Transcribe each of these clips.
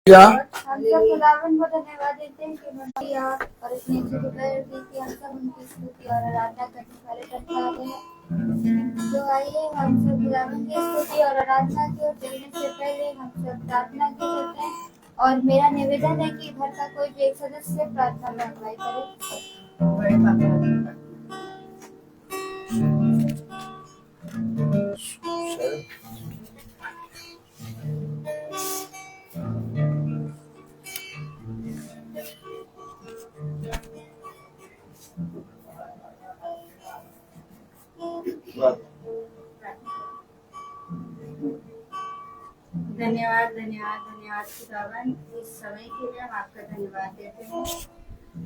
हम सब खुदावन को धन्यवाद देते हैं कि उन्होंने दिया और इतनी अच्छी दोपहर दी कि हम सब उनकी स्तुति और आराधना करने वाले करते हैं। तो आइए हम सब खुदावन की स्तुति और आराधना की ओर चलने से पहले हम सब प्रार्थना की करते हैं और मेरा निवेदन है कि घर का कोई भी एक सदस्य प्रार्थना में अगुवाई करे। धन्यवाद धन्यवाद धन्यवाद खुदावन, इस समय के लिए हम आपका धन्यवाद देते हैं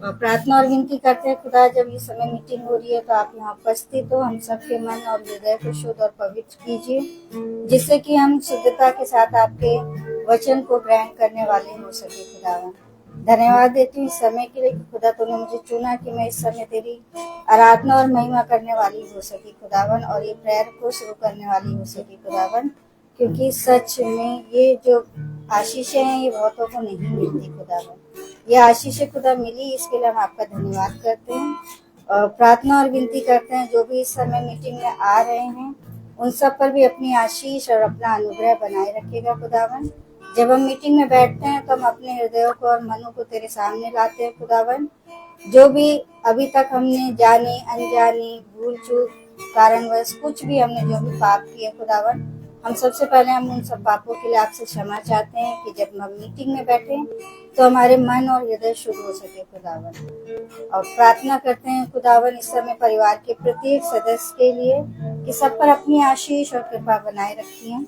और प्रार्थना और विनती करते हैं खुदा, जब ये समय मीटिंग हो रही है तो आप यहाँ उपस्थित हो, हम सबके मन और हृदय को शुद्ध और पवित्र कीजिए, जिससे कि हम शुद्धता के साथ आपके वचन को ग्रहण करने वाले हो सके। खुदावन धन्यवाद देती हूँ इस समय के लिए कि खुदा तूने मुझे चुना कि मैं इस समय तेरी आराधना और महिमा करने वाली हो सकी खुदावन, और ये प्रेयर को शुरू करने वाली हो सकी खुदावन, क्योंकि सच में ये जो आशीषें हैं ये बहुतों को नहीं मिलती खुदावन, ये आशीषें खुदा मिली, इसके लिए हम आपका धन्यवाद करते हैं और प्रार्थना और विनती करते हैं जो भी इस समय मीटिंग में आ रहे हैं उन सब पर भी अपनी आशीष और अपना अनुग्रह बनाए रखेगा खुदावन। जब हम मीटिंग में बैठते हैं तो हम अपने हृदयों को और मनों को तेरे सामने लाते हैं खुदावन, जो भी अभी तक हमने जाने अनजाने भूल चूक कारणवश कुछ भी हमने जो भी पाप किए खुदावन, हम सबसे पहले हम उन सब पापों के लिए आपसे क्षमा चाहते हैं कि जब हम मीटिंग में बैठे तो हमारे मन और हृदय शुद्ध हो सके खुदावन। और प्रार्थना करते हैं खुदावन इस समय परिवार के प्रत्येक सदस्य के लिए कि सब पर अपनी आशीष और कृपा बनाए रखिए।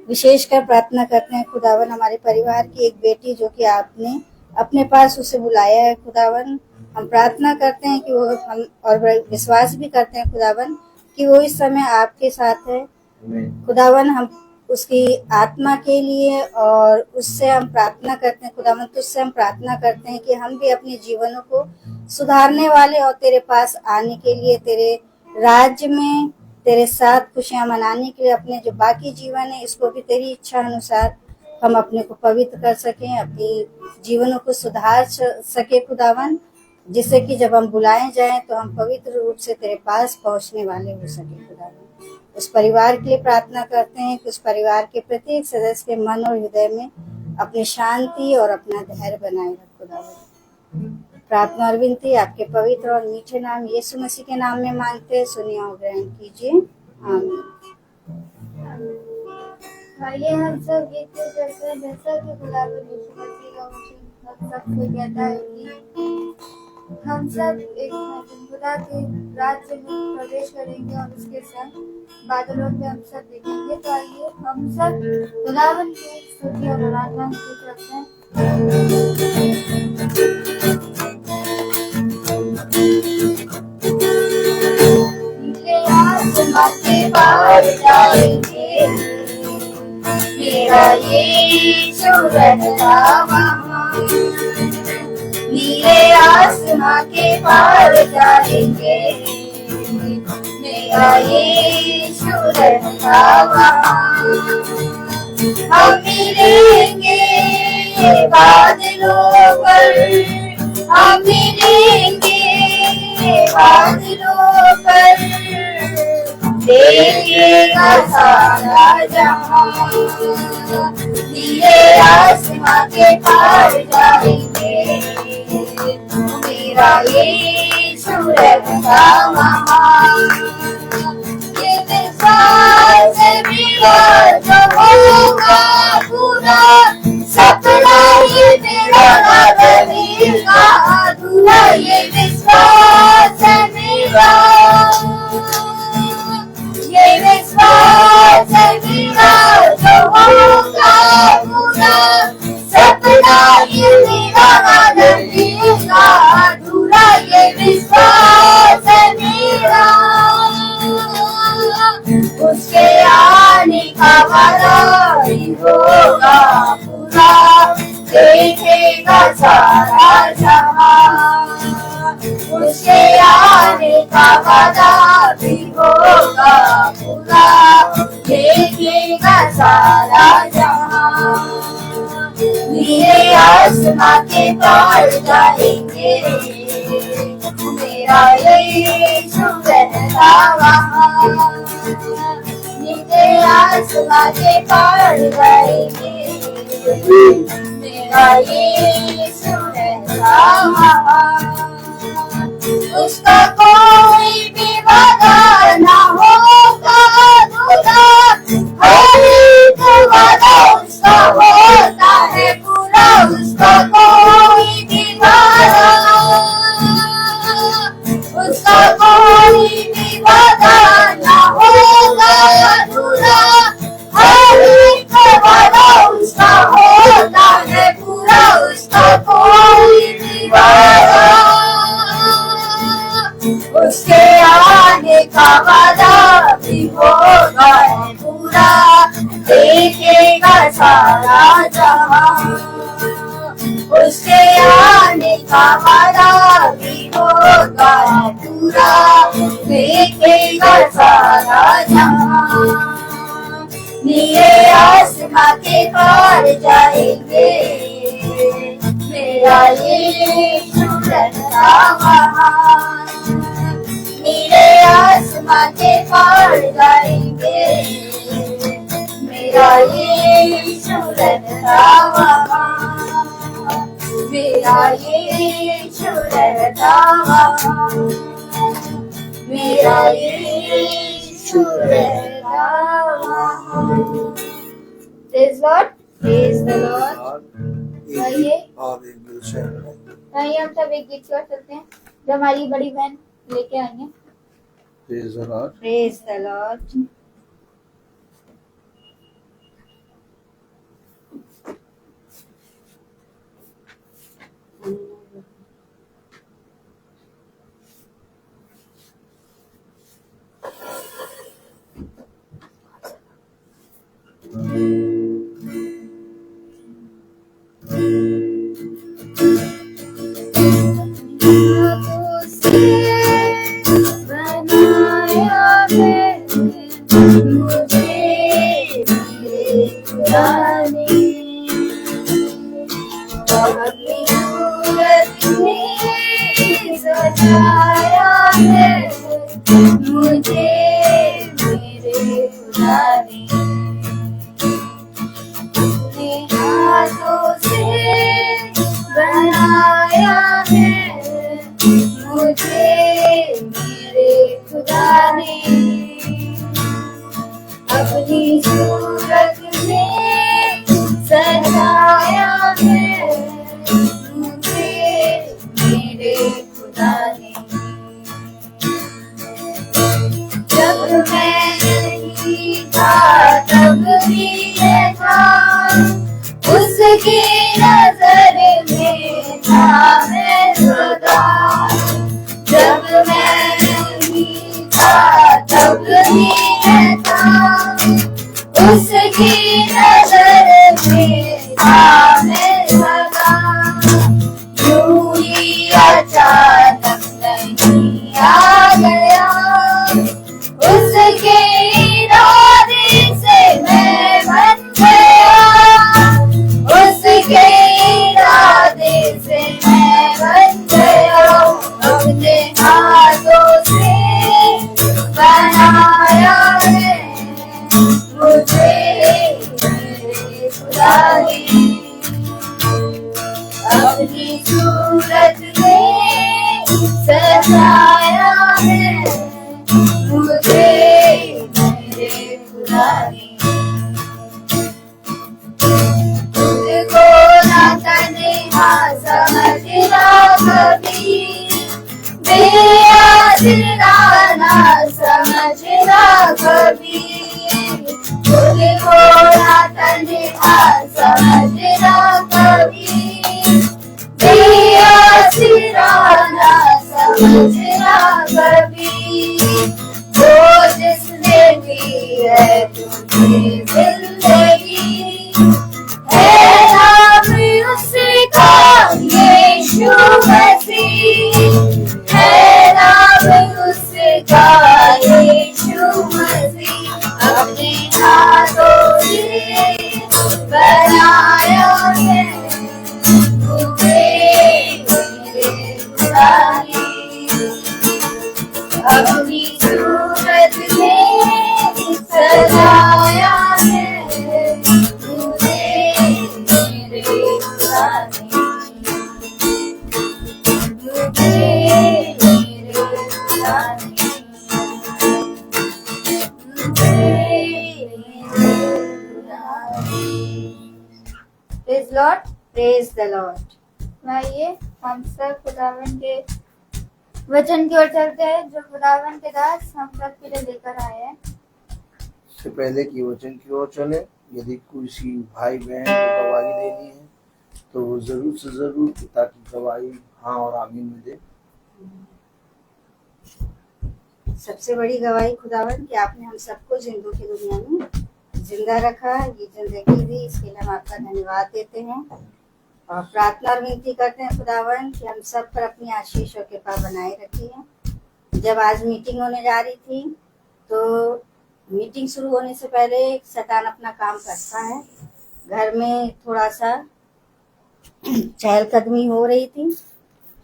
विशेषकर प्रार्थना करते हैं खुदावन हमारे परिवार की एक बेटी जो कि आपने अपने पास उसे बुलाया है खुदावन, हम प्रार्थना करते हैं कि वो हम और विश्वास भी करते हैं खुदावन कि वो इस समय आपके साथ है खुदावन। हम उसकी आत्मा के लिए और उससे हम प्रार्थना करते हैं खुदावन, तुझसे हम प्रार्थना करते हैं कि हम भी अपने जीवनों को सुधारने वाले और तेरे पास आने के लिए, तेरे राज्य में तेरे साथ खुशियां मनाने के लिए अपने जो बाकी जीवन है इसको भी तेरी इच्छा अनुसार हम अपने को पवित्र कर सकें, अपनी जीवनों को सुधार सके खुदावन, जिससे कि जब हम बुलाए जाएं तो हम पवित्र रूप से तेरे पास पहुंचने वाले हो सके खुदावन। उस परिवार के लिए प्रार्थना करते हैं कि उस परिवार के प्रत्येक सदस्य के मन और हृदय में अपनी शांति और अपना धैर्य बनाए रख खुदावन। प्रार्थना और विनती आपके पवित्र और मीठे नाम यीशु मसीह के नाम में मांगते हैं, सुनिए और ग्रहण कीजिए, आमीन। आइए हम सब गीत करते हैं जैसा कि खुदावन यीशु मसीह का वचन सबको कहता है कि हम सब एक खुदा के राज्य में प्रवेश करेंगे और उसके संग बादलों में हम सब देखेंगे। तो आइए हम सब खुदावन की स्तुति और आराधना करते हैं। आसमां के पार जाएंगे, मेरा यीशु रहता वहाँ। नीले आसमां के पार जाएंगे, मेरा यीशु रहता वहाँ। हम मिलेंगे बादलों पर, हम मिलेंगे बादलों पर, देखेगा सारा जहां। नीले आसमां के पार जाएंगे, मेरा यीशु रहता वहाँ। ये विश्वास मेरा जो होगा पूरा, सपना ये मेरा बनेगा अधूरा। ये विश्वास है मेरा, ये विश्वास है मेरा जो होगा पूरा, सपना ये मेरा बनेगा अधूरा। ये विश्वास है मेरा, उसके आने का वादा ही होगा पूरा, देखेगा सारा जहां। उसके आने का वादा भी होगा पूरा, देखेगा सारा जहां। आसमां के पार जाएंगे, मेरा यीशु रहता वहाँ। नीचे आसमां के पार जाएंगे, मेरा यीशु रहता वहाँ। उसका कोई भी वादा ना होगा अधूरा, हर एक वादा उसका होता है पूरा। उसका कोई भी वादा, उसका कोई भी वादा ना होगा अधूरा, हर एक वादा उसका होता है पूरा। उसका कोई भी वादा, उसके आने का वादा भी होगा पूरा, देखेगा सारा जहां। उसके आने का वादा भी होगा पूरा, देखेगा सारा जहां। नीले आसमां के पार जाएंगे, मेरा यीशु रहता वहाँ। नीले आसमां के पार जाएंगे, मेरा यीशु रहता वहाँ। मेरा यीशु रहता वहाँ, मेरा यीशु रहता वहाँ। Praise God, praise the Lord। आइए हम सब एक गीत की ओर चलते हैं जो हमारी बड़ी बहन लेके आएंगे। Praise the Lord। Praise the Lord। अपनी सूरत में सजाया है मुझे मेरे खुदा ने। जब मैं नहीं था तब भी मैं था, उसकी नजर में था मैं सदा। जब मैं नहीं था तब भी मैं था, उसकी नजर में था मैं सदा। यूं ही अचानक नहीं आ गया, उसके इरादे से मैं बन गया। उसके इरादे से मैं बन गया। अपने हाथों से बनाया है मुझे मेरे खुदा ने। अपनी सूरत में सजाया है मुझे मेरे खुदा ने। तुझको ना तन्हा समझना कभी, बेआसरा ना समझना कभी। तुझको ना तन्हा समझना कभी, बेआसरा ना समझना कभी। वो जिसने दी है तुझे जिंदगी, है नाम उसका यीशु मसीह। है नाम उसका यीशु मसीह। अपने हाथों से बनाया है खुदानी, मेरे खुदानी, praise Lord, praise the Lord. आइए हम सब खुदावन के वचन की ओर चलते हैं जो खुदावन के दास हम सब के लिए लेकर आए हैं। से पहले कि वचन की ओर चले, यदि किसी भाई बहन को गवाही देनी है तो वो जरूर से जरूर पिता की गवाही हाँ और आमीन में दे। सबसे बड़ी गवाही खुदावन कि आपने हम सबको जिंदों की दुनिया में जिंदा रखा, ये जिंदगी दी, इसके लिए हम आपका धन्यवाद देते हैं और प्रार्थना और विनती करते हैं खुदावन कि हम सब पर अपनी आशीष और कृपा बनाए रखिए। जब आज मीटिंग होने जा रही थी तो मीटिंग शुरू होने से पहले शैतान अपना काम करता है। घर में थोड़ा सा चहलकदमी हो रही थी।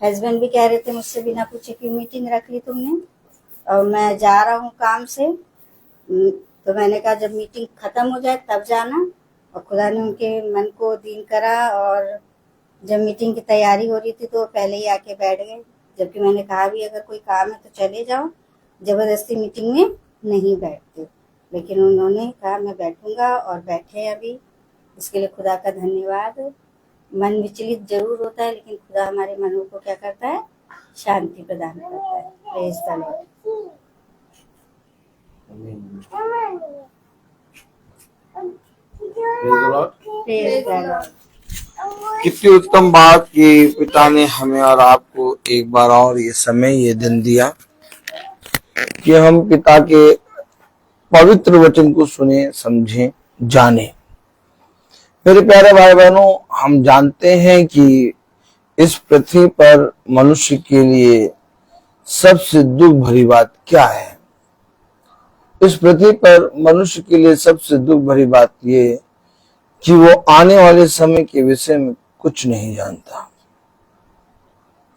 हस्बैंड भी कह रहे थे मुझसे बिना पूछे क्यों मीटिंग रख ली तुमने, और मैं जा रहा हूँ काम से। तो मैंने कहा जब मीटिंग खत्म हो जाए तब जाना, और खुदा ने उनके मन को दीन करा और जब मीटिंग की तैयारी हो रही थी तो पहले ही आके बैठ गए, जबकि मैंने कहा भी अगर कोई काम है तो चले जाओ, जबरदस्ती मीटिंग में नहीं बैठते, लेकिन उन्होंने कहा मैं बैठूंगा और बैठे अभी। इसके लिए खुदा का धन्यवाद। मन विचलित जरूर होता है लेकिन खुदा हमारे मनों को क्या करता है, शांति प्रदान करता है। Praise the Lord. Praise the Lord. कितनी उत्तम बात कि पिता ने हमें और आपको एक बार और ये समय ये दिन दिया कि हम पिता के पवित्र वचन को सुने, समझें, जाने। मेरे प्यारे भाई बहनों, हम जानते हैं कि इस पृथ्वी पर मनुष्य के लिए सबसे दुख भरी बात क्या है। इस पृथ्वी पर मनुष्य के लिए सबसे दुख भरी बात ये कि वो आने वाले समय के विषय में कुछ नहीं जानता।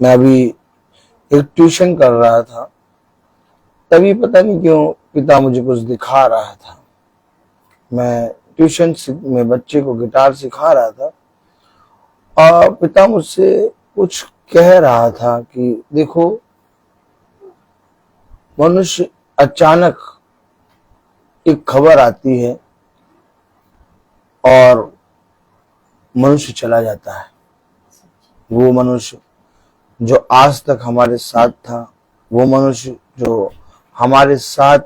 मैं अभी एक ट्यूशन कर रहा था, तभी पता नहीं क्यों पिता मुझे कुछ दिखा रहा था। मैं ट्यूशन में बच्चे को गिटार सिखा रहा था और पिता मुझसे कुछ कह रहा था कि देखो, मनुष्य अचानक एक खबर आती है और मनुष्य चला जाता है। वो मनुष्य जो आज तक हमारे साथ था, वो मनुष्य जो हमारे साथ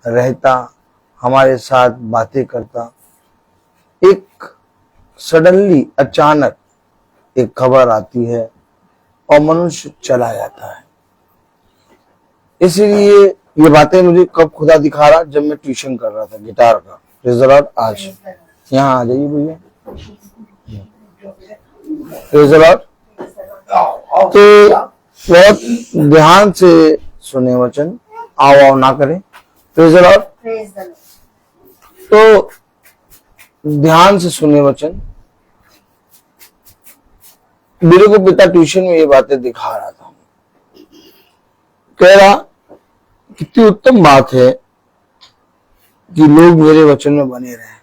रहता, हमारे साथ बातें करता, एक सडनली अचानक एक खबर आती है और मनुष्य चला जाता है। इसीलिए ये बातें मुझे कब खुदा दिखा रहा, जब मैं ट्यूशन कर रहा था गिटार का। रिजल्ट आज यहाँ आ जाइए भैया। रिजल्ट तो बहुत ध्यान से सुने वचन, आओ आओ ना करें। रिजल्ट तो ध्यान से सुने वचन। मेरे को पिता ट्यूशन में ये बातें दिखा रहा था, कह रहा कितनी उत्तम बात है कि लोग मेरे वचन में बने रहें,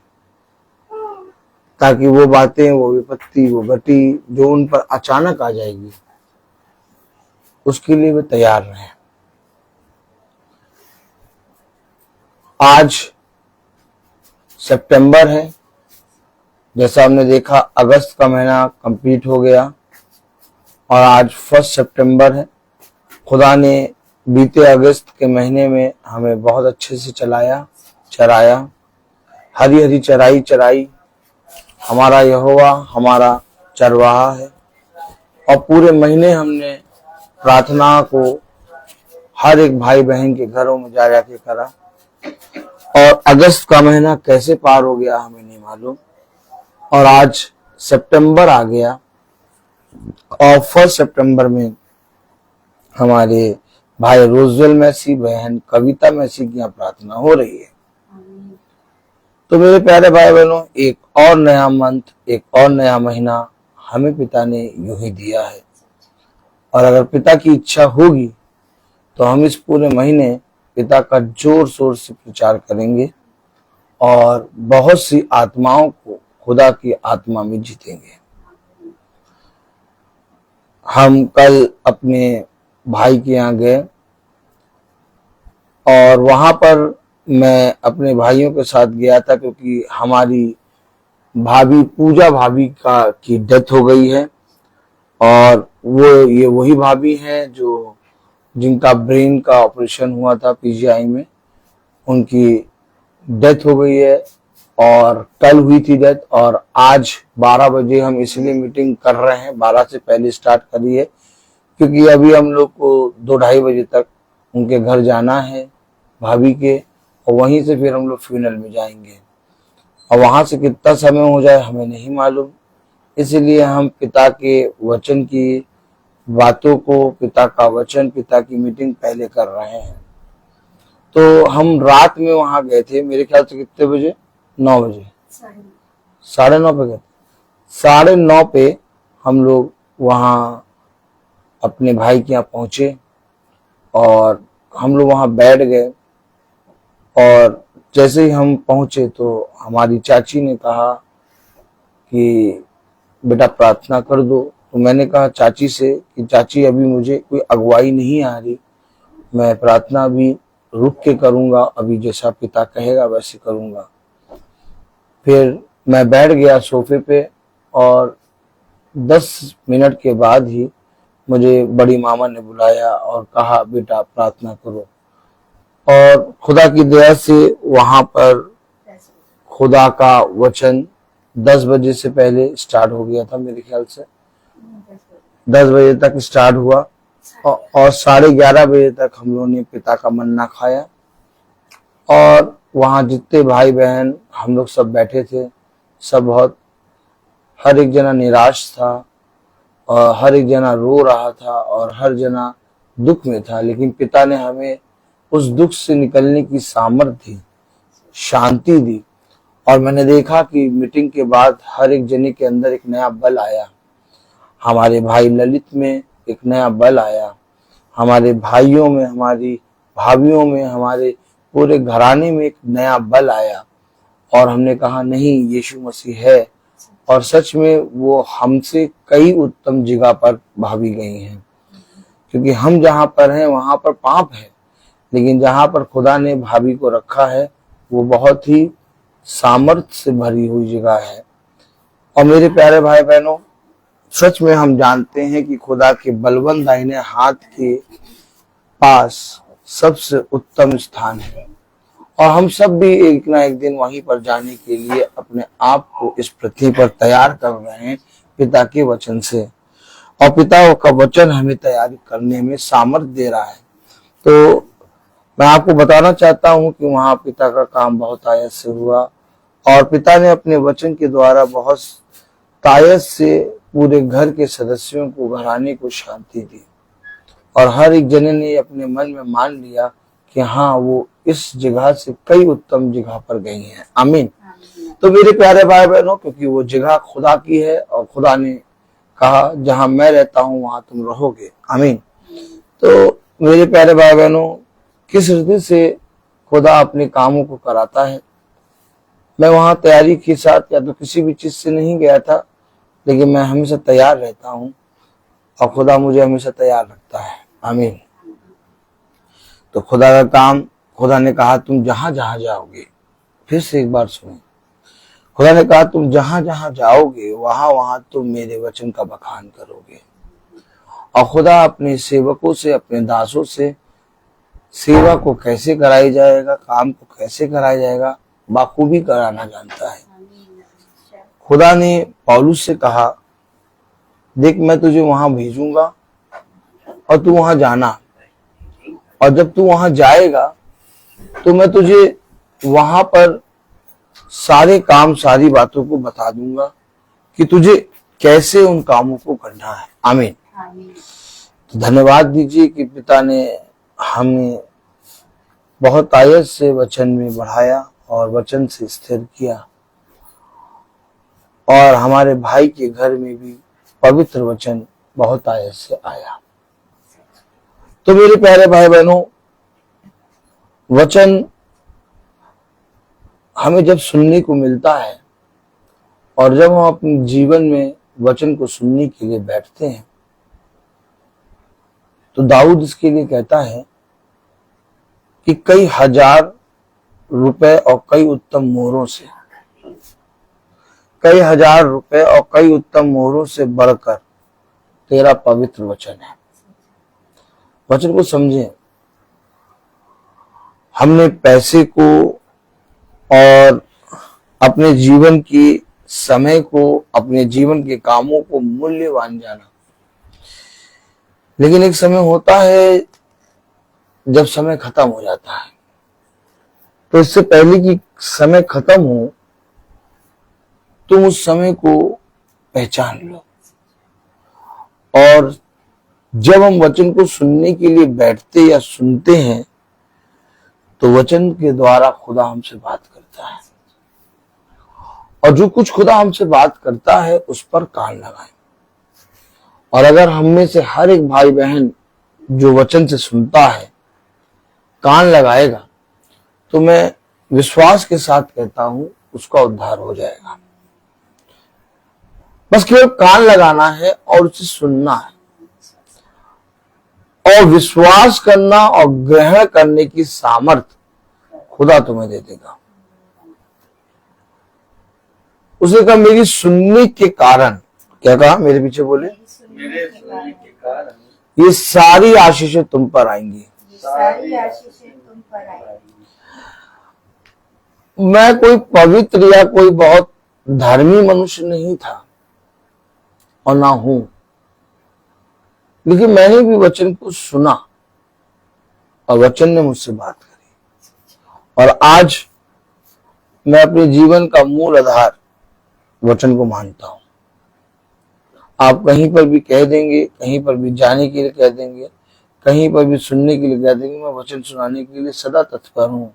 ताकि वो बातें, वो विपत्ति, वो घटी जो उन पर अचानक आ जाएगी, उसके लिए वे तैयार रहें। आज सितंबर है, जैसा हमने देखा अगस्त का महीना कंप्लीट हो गया और आज 1 सितंबर है। खुदा ने बीते अगस्त के महीने में हमें बहुत अच्छे से चराया, हरी हरी चराई चराई। हमारा यहोवा हमारा चरवाहा है और पूरे महीने हमने प्रार्थना को हर एक भाई बहन के घरों में जा जाके करा, और अगस्त का महीना कैसे पार हो गया हमें नहीं मालूम, और आज सितंबर आ गया और 1 सितंबर में हमारे भाई रोजवेल मैसी, बहन कविता मैसी की यहाँ प्रार्थना हो रही है। तो मेरे प्यारे भाई बहनों, एक और नया मंथ, एक और नया महीना हमें पिता ने यूं ही दिया है, और अगर पिता की इच्छा होगी तो हम इस पूरे महीने पिता का जोर शोर से प्रचार करेंगे और बहुत सी आत्माओं को खुदा की आत्मा में जीतेंगे। हम कल अपने भाई के यहाँ गए और वहां पर मैं अपने भाइयों के साथ गया था क्योंकि हमारी भाभी पूजा भाभी की डेथ हो गई है। और ये वही भाभी हैं जो जिनका ब्रेन का ऑपरेशन हुआ था पीजीआई में, उनकी डेथ हो गई है और कल हुई थी डेथ। और आज 12 बजे हम इसलिए मीटिंग कर रहे हैं, 12 से पहले स्टार्ट करी है क्योंकि अभी हम लोग को 2-2:30 बजे तक उनके घर जाना है भाभी के, और वहीं से फिर हम लोग फ्यूनरल में जाएंगे। और वहां से कितना समय हो जाए हमें नहीं मालूम, इसलिए हम पिता के वचन की बातों को, पिता का वचन, पिता की मीटिंग पहले कर रहे हैं। तो हम रात में वहां गए थे, मेरे ख्याल से कितने बजे, 9 बजे, 9:30 पे गए थे। 9:30 पे हम लोग वहां अपने भाई के यहाँ पहुंचे और हम लोग वहां बैठ गए। और जैसे ही हम पहुंचे तो हमारी चाची ने कहा कि बेटा प्रार्थना कर दो। तो मैंने कहा चाची से कि चाची अभी मुझे कोई अगुवाई नहीं आ रही, मैं प्रार्थना अभी रुक के करूंगा, अभी जैसा पिता कहेगा वैसे करूंगा। फिर मैं बैठ गया सोफे पे और 10 मिनट के बाद ही मुझे बड़ी मामा ने बुलाया और कहा बेटा प्रार्थना करो। और खुदा की दया से वहां पर खुदा का वचन 10 बजे से पहले स्टार्ट हो गया था, मेरे ख्याल से 10 बजे तक स्टार्ट हुआ और 11:30 बजे तक हम लोगों ने पिता का मन्ना खाया। और वहां जितने भाई बहन हम लोग सब बैठे थे, सब बहुत, हर एक जना निराश था और हर एक जना रो रहा था और हर जना दुख में था, लेकिन पिता ने हमें उस दुख से निकलने की सामर्थ्य दी, शांति दी। और मैंने देखा कि मीटिंग के बाद हर एक जने के अंदर एक नया बल आया। हमारे भाई ललित में एक नया बल आया, हमारे भाइयों में, हमारी भाभियों में, हमारे पूरे घराने में एक नया बल आया। और हमने कहा नहीं, यीशु मसीह है। और सच में वो हमसे कई उत्तम जगह पर भाभी गई हैं, क्योंकि हम जहां पर हैं वहां पर पाप है, लेकिन जहां पर खुदा ने भाभी को रखा है वो बहुत ही सामर्थ्य से भरी हुई जगह है। और मेरे प्यारे भाई बहनों, सच में हम जानते हैं कि खुदा के बलवंत दाहिने हाथ के पास सबसे उत्तम स्थान है और हम सब भी एक ना एक दिन वहीं पर जाने के लिए अपने आप को इस पृथ्वी पर तैयार कर रहे हैं पिता के वचन से। और पिता का वचन हमें तैयारी करने में सामर्थ्य दे रहा है। तो मैं आपको बताना चाहता हूं कि वहां पिता का काम बहुत आयत से हुआ और पिता ने अपने वचन के द्वारा बहुत तायत से पूरे घर के सदस्यों को, घराने को शांति दी। और हर एक जने ने अपने मन में मान लिया कि हाँ, वो इस जगह से कई उत्तम जगह पर गई हैं। आमीन। तो मेरे प्यारे भाई बहनों, क्योंकि वो जगह खुदा की है और खुदा ने कहा जहां मैं रहता हूं वहां तुम रहोगे। आमीन। तो मेरे प्यारे भाई बहनों, किस रीति से खुदा अपने कामों को कराता है। मैं वहां तैयारी के साथ या तो किसी भी चीज से नहीं गया था, लेकिन मैं हमेशा तैयार रहता हूं और खुदा मुझे हमेशा तैयार रखता है। आमीन। तो खुदा का काम, खुदा ने कहा तुम जहां जहां जाओगे, फिर से एक बार सुनो, खुदा ने कहा तुम जहां जहां जाओगे वहां वहां तुम मेरे वचन का बखान करोगे। और खुदा अपने सेवकों से, अपने दासों से सेवा को कैसे कराई जाएगा, काम को कैसे कराया जाएगा, बाखूबी कराना जानता है। खुदा ने पौलुस से कहा देख मैं तुझे वहां भेजूंगा और तू वहां जाना, और जब तू वहां जाएगा तो मैं तुझे वहां पर सारे काम, सारी बातों को बता दूंगा कि तुझे कैसे उन कामों को करना है। आमीन। तो धन्यवाद दीजिए कि पिता ने हमें बहुत आयत से वचन में बढ़ाया और वचन से स्थिर किया, और हमारे भाई के घर में भी पवित्र वचन बहुत आयत से आया। तो मेरे प्यारे भाई बहनों, वचन हमें जब सुनने को मिलता है और जब हम अपने जीवन में वचन को सुनने के लिए बैठते हैं तो दाऊद इसके लिए कहता है कि कई हजार रुपए और कई उत्तम मोहरों से, कई हजार रुपए और कई उत्तम मोहरों से बढ़कर तेरा पवित्र वचन है। वचन को समझें। हमने पैसे को और अपने जीवन की समय को, अपने जीवन के कामों को मूल्यवान जाना, लेकिन एक समय होता है जब समय खत्म हो जाता है। तो इससे पहले कि समय खत्म हो तुम उस समय को पहचान लो। और जब हम वचन को सुनने के लिए बैठते या सुनते हैं तो वचन के द्वारा खुदा हमसे बात करता है, और जो कुछ खुदा हमसे बात करता है उस पर कान लगाएं। और अगर हम में से हर एक भाई बहन जो वचन से सुनता है कान लगाएगा तो मैं विश्वास के साथ कहता हूं उसका उद्धार हो जाएगा। बस केवल कान लगाना है और उसे सुनना है, और विश्वास करना और ग्रहण करने की सामर्थ्य खुदा तुम्हें दे देगा। उसने कहा मेरी सुनने के कारण, क्या कहा? मेरे पीछे बोले, मेरे सुनने के कारण ये सारी आशीषें तुम पर आएंगी। सारी आशीषें तुम पर आएंगी। मैं कोई पवित्र या कोई बहुत धर्मी मनुष्य नहीं था और ना हूं, लेकिन मैंने भी वचन को सुना और वचन ने मुझसे बात करी, और आज मैं अपने जीवन का मूल आधार वचन को मानता हूं। आप कहीं पर भी कह देंगे, कहीं पर भी जाने के लिए कह देंगे, कहीं पर भी सुनने के लिए कह देंगे, मैं वचन सुनाने के लिए सदा तत्पर हूं।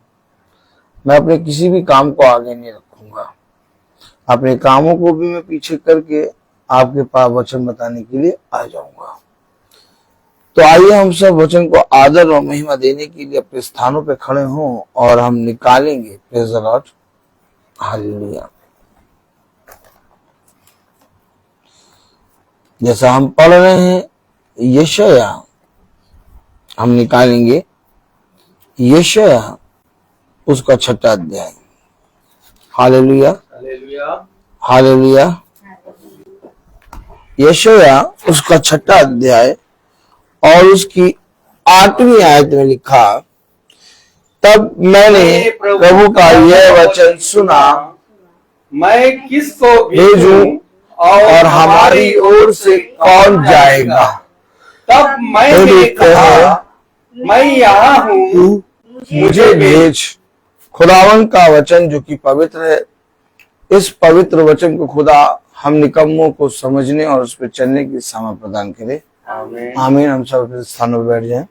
मैं अपने किसी भी काम को आगे नहीं रखूंगा, अपने कामों को भी मैं पीछे करके आपके पास वचन बताने के लिए आ जाऊंगा। तो आइए हम सब वचन को आदर और महिमा देने के लिए अपने स्थानों पे खड़े हों और हम निकालेंगे प्रेज़ द लॉर्ड, हालेलुया। जैसा हम पढ़ रहे हैं यशाया, हम निकालेंगे यशाया उसका 6वां अध्याय। Hallelujah, hallelujah, hallelujah. यशाया उसका 6वां अध्याय और उसकी 8वीं आयत में लिखा, तब मैंने प्रभु का यह वचन सुना, मैं किसको भेजूं और हमारी ओर से कौन जाएगा? तब मैंने कहा मैं यहाँ हूँ, मुझे भेज। खुदावन का वचन जो कि पवित्र है, इस पवित्र वचन को खुदा हम निकम्मों को समझने और उस पर चलने की सामर्थ प्रदान करे। आमीन। आमीन। हम सब अपने स्थानों पर बैठ जाएं।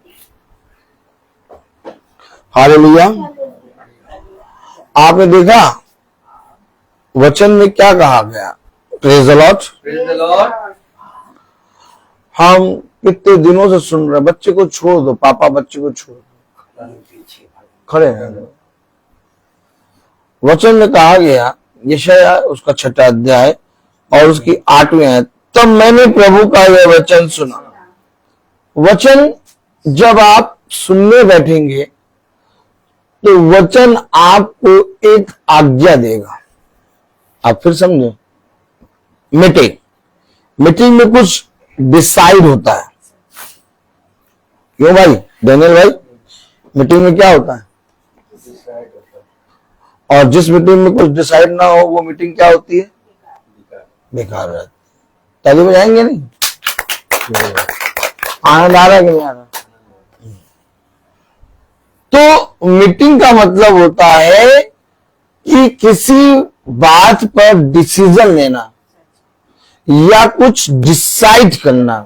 हालेलुया। आपने देखा वचन में क्या कहा गया? Praise the Lord. Praise the Lord. हम कितने दिनों से सुन रहे, बच्चे को छोड़ दो, पापा बच्चे को छोड़ दो, खड़े हैं। वचन में कहा गया, यशाया उसका 6वां अध्याय और उसकी 8वीं आयत, तब मैंने प्रभु का यह वचन सुना। वचन जब आप सुनने बैठेंगे तो वचन आपको एक आज्ञा देगा। आप फिर समझे, मीटिंग में कुछ डिसाइड होता है। क्यों भाई, डेनियल भाई, मीटिंग में क्या होता है? और जिस मीटिंग में कुछ डिसाइड ना हो वो मीटिंग क्या होती है? बेकार रहती है। ताली बजाएंगे नहीं? आनंद आ रहा है कि नहीं आ रहा? तो मीटिंग का मतलब होता है कि किसी बात पर डिसीजन लेना या कुछ डिसाइड करना,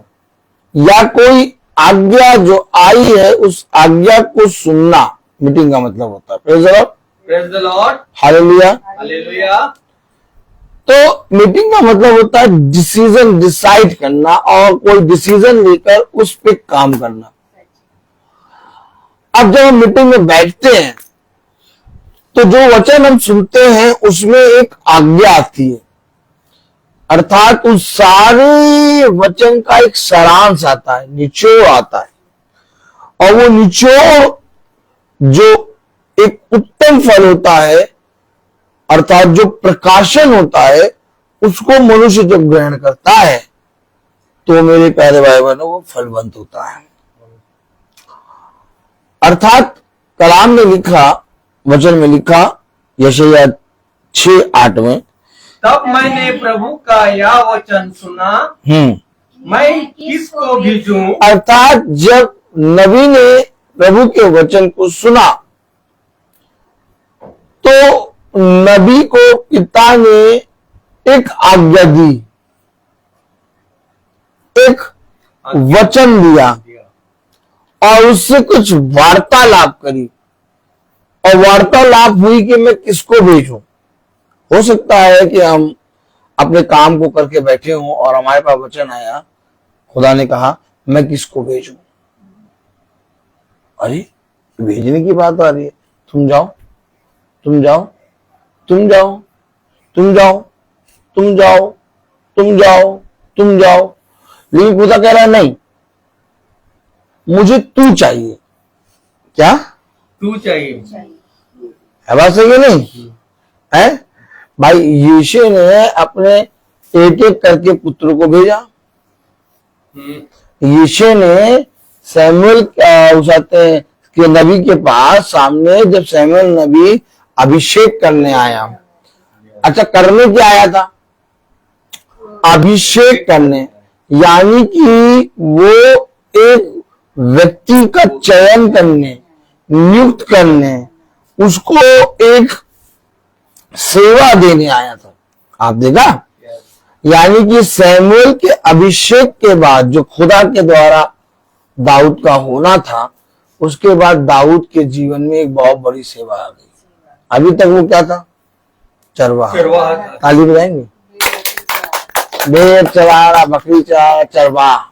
या कोई आज्ञा जो आई है उस आज्ञा को सुनना, मीटिंग का मतलब होता है। Praise the Lord, praise the Lord, hallelujah. Hallelujah. तो मीटिंग का मतलब होता है डिसीजन, डिसाइड करना और कोई डिसीजन लेकर उस पे काम करना। अब जब हम मीटिंग में बैठते हैं तो जो वचन हम सुनते हैं उसमें एक आज्ञा आती है, अर्थात उस सारे वचन का एक सारांश आता है, निचोड़ आता है। और वो निचोड़ जो एक उत्तम फल होता है, अर्थात जो प्रकाशन होता है, उसको मनुष्य जब ग्रहण करता है तो मेरे प्यारे भाई बहनों वो फलवंत होता है। अर्थात कलाम में लिखा, वचन में लिखा, यशायाह 6:8 में, तब मैंने प्रभु का यह वचन सुना, मैं किसको भेजूं। अर्थात जब नबी ने प्रभु के वचन को सुना तो नबी को पिता ने एक आज्ञा दी, एक वचन दिया और उससे कुछ वार्तालाप करी, और वार्तालाप हुई कि मैं किसको भेजूं। हो सकता है कि हम अपने काम को करके बैठे हों और हमारे पास वचन आया, खुदा ने कहा मैं किसको भेजूं। अरे भेजने की बात आ रही है, तुम जाओ, तुम जाओ, तुम जाओ, तुम जाओ, तुम जाओ, तुम जाओ, तुम जाओ। लेकिन खुदा कह रहा है नहीं, मुझे तू चाहिए। क्या तू चाहिए। है बात सही है नहीं है भाई। यीशु ने अपने एक एक करके पुत्र को भेजा। यीशु ने सैमुअल के नबी के पास सामने, जब सैमुअल नबी अभिषेक करने आया, अच्छा करने क्या आया था? अभिषेक करने, यानी कि वो एक व्यक्ति का चयन करने, नियुक्त करने, उसको एक सेवा देने आया था। आप देखा, यानी कि सैमुअल के अभिषेक के बाद जो खुदा के द्वारा दाऊद का होना था, उसके बाद दाऊद के जीवन में एक बहुत बड़ी सेवा आ गई। अभी तक वो क्या था? चरवाहा। ताली बजाएंगे? भेड़ चरा रहा, बकरी चरा, चरवाहा।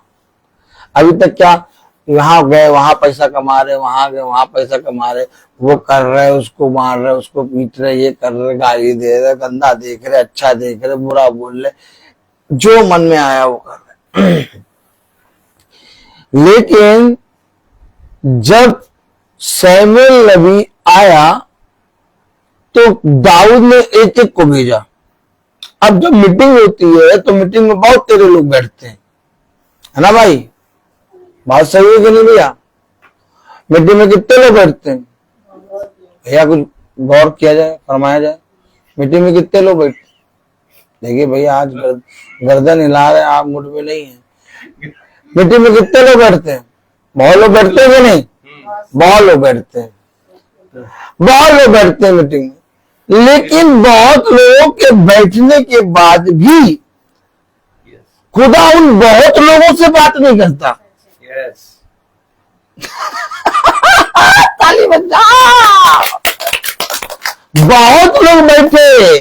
अभी तक क्या, यहाँ गए वहां पैसा कमा रहे, वहां गए वहां पैसा कमा रहे, वो कर रहे, उसको मार रहे, उसको पीट रहे, ये कर रहे, गाली दे रहे, गंदा देख रहे, अच्छा देख रहे, बुरा बोल रहे, जो मन में आया वो कर रहे। लेकिन जब सैमुअल नबी आया तो दाऊद ने एक एक को भेजा। अब जब मीटिंग होती है तो मीटिंग में बहुत तेरे लोग बैठते हैं, है ना भाई? बात सही है कि नहीं भैया? मीटिंग में कितने लोग बैठते हैं भैया? कुछ गौर किया जाए, फरमाया जाए, मीटिंग में कितने लोग बैठते? देखिए भैया आज गर्दन हिला रहे हैं, आप मुझ में नहीं है। मीटिंग में कितने लोग बैठते हैं? बहुत लोग बैठते हैं कि नहीं? बहुत लोग बैठते हैं, बहुत लोग बैठते हैं मीटिंग में। लेकिन बहुत लोगों के बैठने के बाद भी खुदा उन बहुत लोगों से बात नहीं करता। ताली बजा। बहुत लोग बैठे,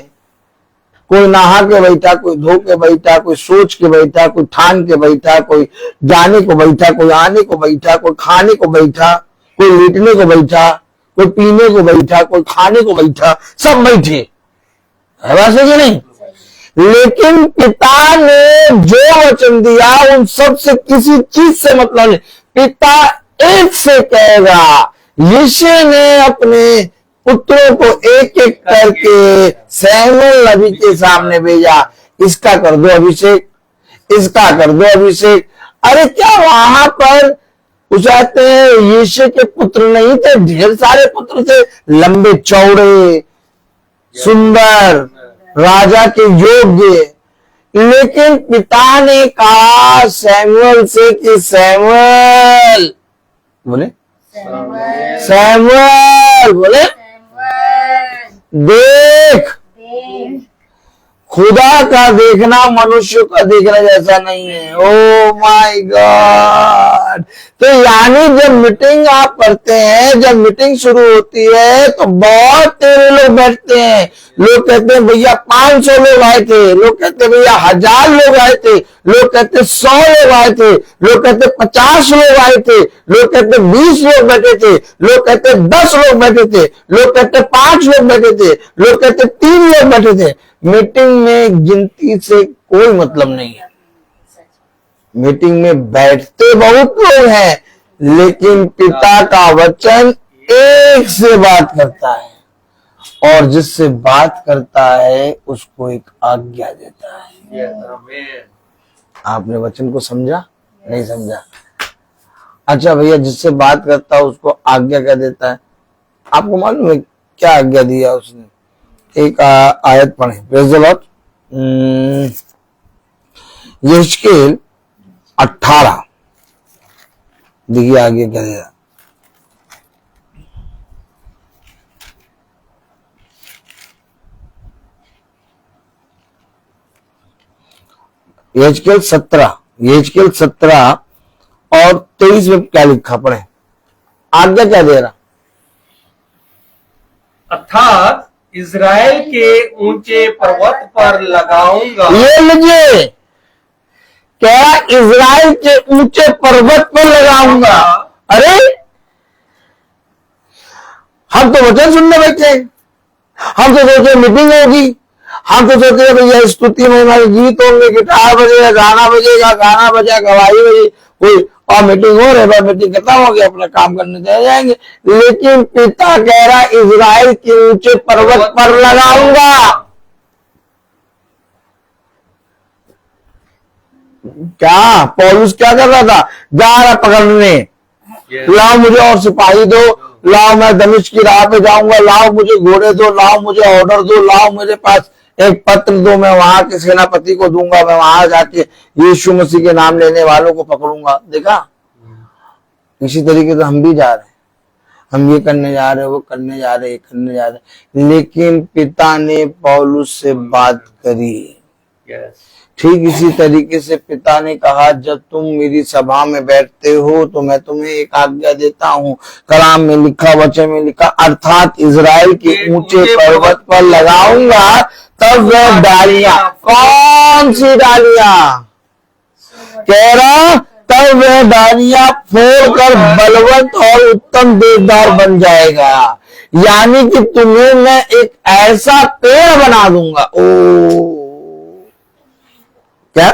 कोई नहा के बैठा, कोई धो के बैठा, कोई सोच के बैठा, कोई ठान के बैठा, कोई जाने को बैठा, कोई आने को बैठा, कोई खाने को बैठा, कोई लेटने को बैठा, कोई पीने को बैठा, कोई खाने को बैठा, सब बैठे। है बात सही नहीं? लेकिन पिता ने जो वचन दिया उन सब से किसी चीज से मतलब नहीं। पिता एक से कहेगा। यीशु ने अपने पुत्रों को एक एक करके सैमुअल नबी के सामने भेजा, इसका कर दो अभिषेक, इसका कर दो अभिषेक। अरे क्या वहां पर पूछाते हैं यीशु के पुत्र नहीं थे? ढेर सारे पुत्र थे, लंबे चौड़े, सुंदर, राजा के योग्य। लेकिन पिता ने कहा सैमुअल से कि सैमुअल, बोले सैमुअल, बोले देख। खुदा का देखना मनुष्य का देखना जैसा नहीं है। Oh my God. तो यानी जब मीटिंग आप करते हैं, जब मीटिंग शुरू होती है तो बहुत तेरे लोग बैठते हैं। लोग कहते हैं भैया 500 लोग आए थे, लोग कहते हैं भैया 1000 लोग आए थे, लोग कहते 100 लोग आए थे, लोग कहते 50 लोग आए थे, लोग कहते 20 लोग बैठे थे, लोग कहते 10 लोग बैठे थे, लोग कहते 5 लोग बैठे थे, लोग कहते 3 लोग बैठे थे। मीटिंग में गिनती से कोई मतलब नहीं है। मीटिंग में बैठते बहुत लोग हैं, लेकिन पिता का वचन एक से बात करता है, और जिससे बात करता है उसको एक आज्ञा देता है। Yes, amen. आपने वचन को समझा? नहीं समझा? अच्छा भैया, जिससे बात करता है उसको आज्ञा क्या देता है? आपको मालूम है क्या आज्ञा दिया उसने? एक आयत पढ़े, प्रेज़ द लॉर्ड। यहेजकेल 18, देखिए आगे क्या दिया। यहेजकेल 17 और 23 में क्या लिखा, पढ़े। आज्ञा क्या दे रहा? अर्थात इज़राइल के ऊंचे पर्वत पर लगाऊंगा। ये लीजिए, क्या इज़राइल के ऊंचे पर्वत पर लगाऊंगा। अरे हम तो वचन सुनने बैठे, हम तो सोचे मीटिंग होगी, हम तो सोचते हैं भैया स्तुति में हमारे गीत होंगे, गिटार बजेगा, गाना बजेगा, गाना बजा, गवाही बजेगी, कोई और मीटिंग हो रही है, मीटिंग खत्म हो गया, अपना काम करने चले जाएंगे। लेकिन पिता कह रहा इज़राइल के ऊंचे पर्वत पर लगाऊंगा। क्या पौलुस क्या कर रहा था? जा रहा पकड़ने, लाओ मुझे और सिपाही दो, लाओ मैं दमिश्क की राह पे जाऊंगा, लाओ मुझे घोड़े दो, लाओ मुझे ऑर्डर दो, लाओ मेरे पास एक पत्र दो, मैं वहां के सेनापति को दूंगा, मैं वहां जाके यीशु मसीह के नाम लेने वालों को पकड़ूंगा। देखा, इसी तरीके से हम भी जा रहे हैं, हम ये करने जा रहे हैं, वो करने जा रहे हैं, करने जा रहे हैं। लेकिन पिता ने पौलुस से बात करी। Yes. ठीक इसी तरीके से पिता ने कहा, जब तुम मेरी सभा में बैठते हो तो मैं तुम्हें एक आज्ञा देता हूँ। कलाम में लिखा, वचन में लिखा, अर्थात इज़राइल के ऊंचे पर्वत पर लगाऊंगा, तब वह डालियां, कौन सी डालियां? कह रहा, तब वह डालियां फोड़कर बलवंत और उत्तम देवदार बन जाएगा। यानी कि तुम्हें मैं एक ऐसा पेड़ बना दूंगा। ओ क्या?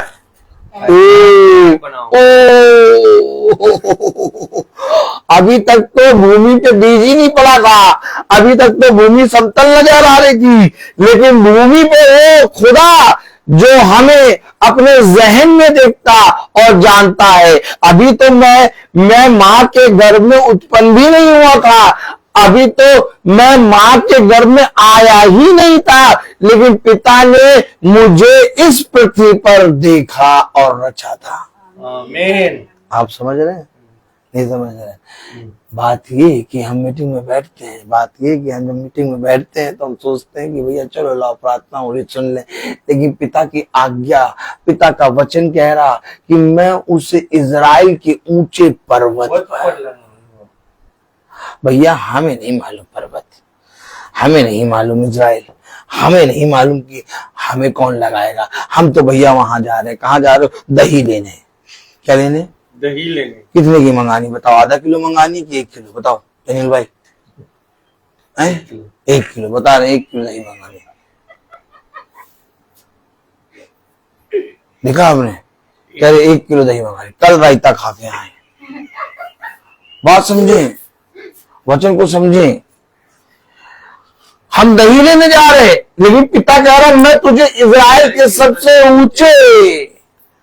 अभी तक तो भूमि पे बीज ही नहीं पड़ा था, अभी तक तो भूमि समतल नजर आ रही थी, लेकिन भूमि पे वो खुदा जो हमें अपने जहन में देखता और जानता है। अभी तो मैं मां के गर्भ में उत्पन्न भी नहीं हुआ था, अभी तो मैं मां के गर्भ में आया ही नहीं था, लेकिन पिता ने मुझे इस पृथ्वी पर देखा और रचा था। आमीन। आप समझ रहे हैं? नहीं समझ रहे? बात ये कि हम मीटिंग में बैठते हैं, बात ये कि हम जब मीटिंग में बैठते हैं तो हम सोचते हैं कि भैया चलो लाओ प्रार्थना हो रही सुन लें, लेकिन पिता की आज्ञा, पिता का वचन कह रहा कि मैं उसे इज़राइल के ऊंचे पर्वत पर। भैया हमें नहीं मालूम पर्वत, हमें नहीं मालूम इज़राइल, हमें नहीं मालूम कि हमें कौन लगाएगा। हम तो भैया वहां जा रहे हैं। कहाँ जा रहे हो? दही लेने। क्या लेने? दही लेने। कितने की मंगानी बताओ? आधा किलो मंगानी कि 1 किलो? बताओ अनिल भाई। 1 किलो बता रहे, 1 किलो दही मंगानी। देखा आपने? कह रहे 1 किलो दही मंगानी, कल रायता खा के आए। बात समझे, वचन को समझे। हम दही लेने जा रहे, लेकिन पिता कह रहा मैं तुझे इज़राइल के सबसे ऊंचे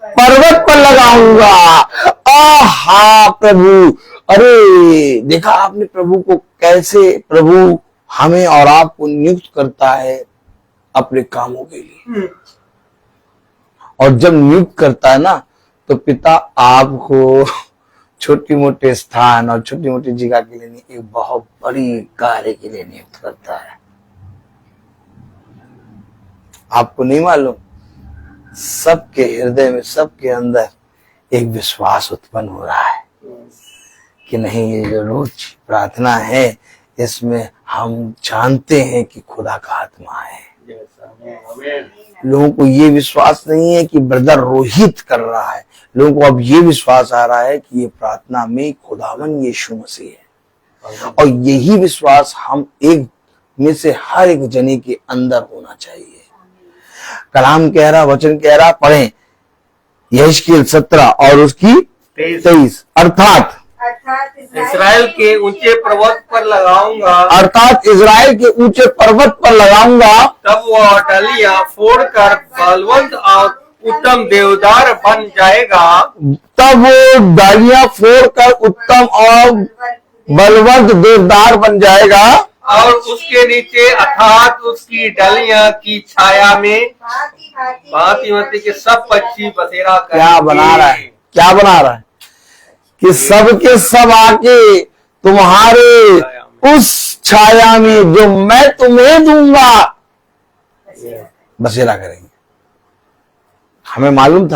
पर्वत पर लगाऊंगा। आहा प्रभु, अरे देखा आपने प्रभु को कैसे प्रभु हमें और आपको नियुक्त करता है अपने कामों के लिए। और जब नियुक्त करता है ना, तो पिता आपको छोटी मोटे स्थान और छोटी मोटी जगह के लिए नहीं, एक बहुत बड़ी कार्य के लिए नियुक्त करता है। आपको नहीं मालूम, सबके हृदय में, सबके अंदर एक विश्वास उत्पन्न हो रहा है कि नहीं, ये जो रोज प्रार्थना है इसमें हम जानते हैं कि खुदा का आत्मा है। लोगों को ये विश्वास नहीं है कि ब्रदर रोहित कर रहा है, लोगों को अब ये विश्वास आ रहा है कि ये प्रार्थना में खुदावन यीशु मसीह है। और यही विश्वास हम एक में से हर एक जने के अंदर होना चाहिए। कलाम कह रहा, वचन कह रहा, पढ़ें यहेजकेल 17 और उसकी 23। अर्थात अर्थात इसराइल के ऊंचे पर्वत पर लगाऊंगा, अर्थात इज़राइल के ऊंचे पर्वत पर लगाऊंगा, तब वह डालियां फोड़कर बलवंत और उत्तम देवदार बन जाएगा। तब वो डालियां फोड़कर उत्तम और बलवंत देवदार बन जाएगा, और उसके नीचे अर्थात उसकी डालियां की छाया में भांति भांति के सब पक्षी बसेरा करेंगे। क्या बना रहा है, क्या बना रहा है कि सब के सब आके तुम्हारे उस छाया में जो मैं तुम्हें दूंगा बसेरा करेंगे। हमें मालूम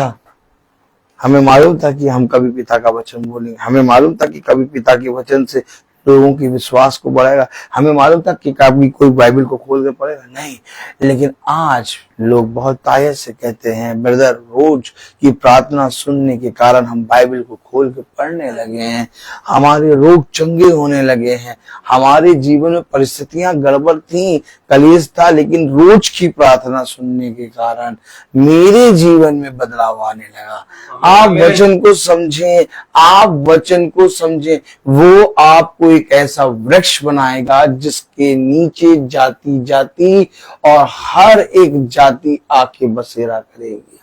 था कि हम कभी पिता का वचन बोलेंगे, हमें मालूम था कि कभी पिता के वचन से लोगों की विश्वास को बढ़ेगा, हमें मालूम था कि कभी कोई बाइबल को खोल के पढ़ेगा नहीं। लेकिन आज लोग बहुत तायत से कहते हैं, ब्रदर रोज की प्रार्थना सुनने के कारण हम बाइबल को खोल के पढ़ने लगे हैं, हमारे रोग चंगे होने लगे हैं, हमारे जीवन में परिस्थितियां गड़बड़ थी, कलेश था, लेकिन रोज की प्रार्थना सुनने के कारण मेरे जीवन में बदलाव आने लगा। आप वचन को समझें, आप वचन को समझें, वो आपको एक ऐसा वृक्ष बनाएगा जिसके नीचे जाति जाति और हर एक जाति आके बसेरा करेगी।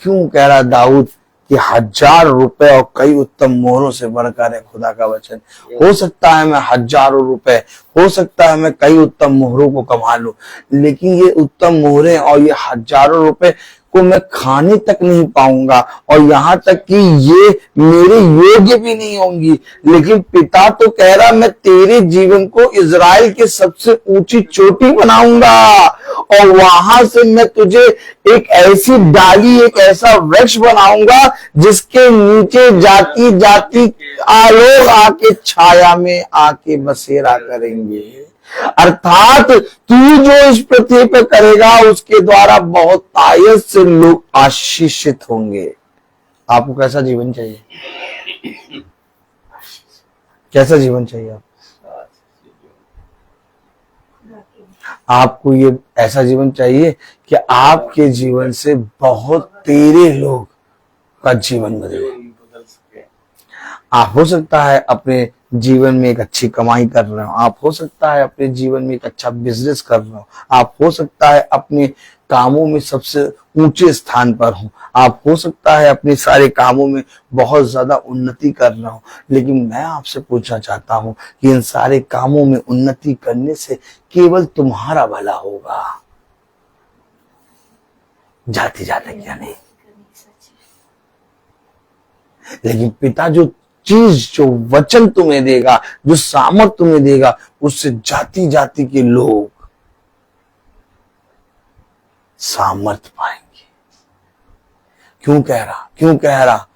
क्यों कह रहा दाऊद कि 1000 रुपए और कई उत्तम मोहरों से बढ़कर है खुदा का वचन। हो सकता है मैं हजारों रुपए, हो सकता है मैं कई उत्तम मोहरों को कमा लूं, लेकिन ये उत्तम मोहरें और ये हजारों रुपए को मैं खाने तक नहीं पाऊंगा, और यहाँ तक कि ये मेरे योग्य भी नहीं होंगी। लेकिन पिता तो कह रहा मैं तेरे जीवन को इज़राइल के सबसे ऊंची चोटी बनाऊंगा, और वहां से मैं तुझे एक ऐसी डाली, एक ऐसा वृक्ष बनाऊंगा जिसके नीचे जाति जाति लोग आके छाया में आके बसेरा करेंगे। अर्थात तू जो इस पृथ्वी पे करेगा उसके द्वारा बहुत आयत से लोग आशीषित होंगे। आपको कैसा जीवन चाहिए? कैसा जीवन चाहिए आपको? ये ऐसा जीवन चाहिए कि आपके जीवन से बहुत तेरे लोग का जीवन बदले। आप हो सकता है अपने जीवन में एक अच्छी कमाई कर रहे हो, आप हो सकता है अपने जीवन में एक अच्छा बिजनेस कर रहे हो, आप हो सकता है अपने कामों में सबसे ऊंचे स्थान पर हो, आप हो सकता है अपने सारे कामों में बहुत ज्यादा उन्नति कर रहे हो, लेकिन मैं आपसे पूछना चाहता हूं कि इन सारे कामों में उन्नति करने से केवल तुम्हारा भला होगा, जाति जाति क्या नहीं। लेकिन पिता जो चीज, जो वचन तुम्हें देगा, जो सामर्थ तुम्हें देगा, उससे जाति जाति के लोग सामर्थ पाएंगे। क्यों कह रहा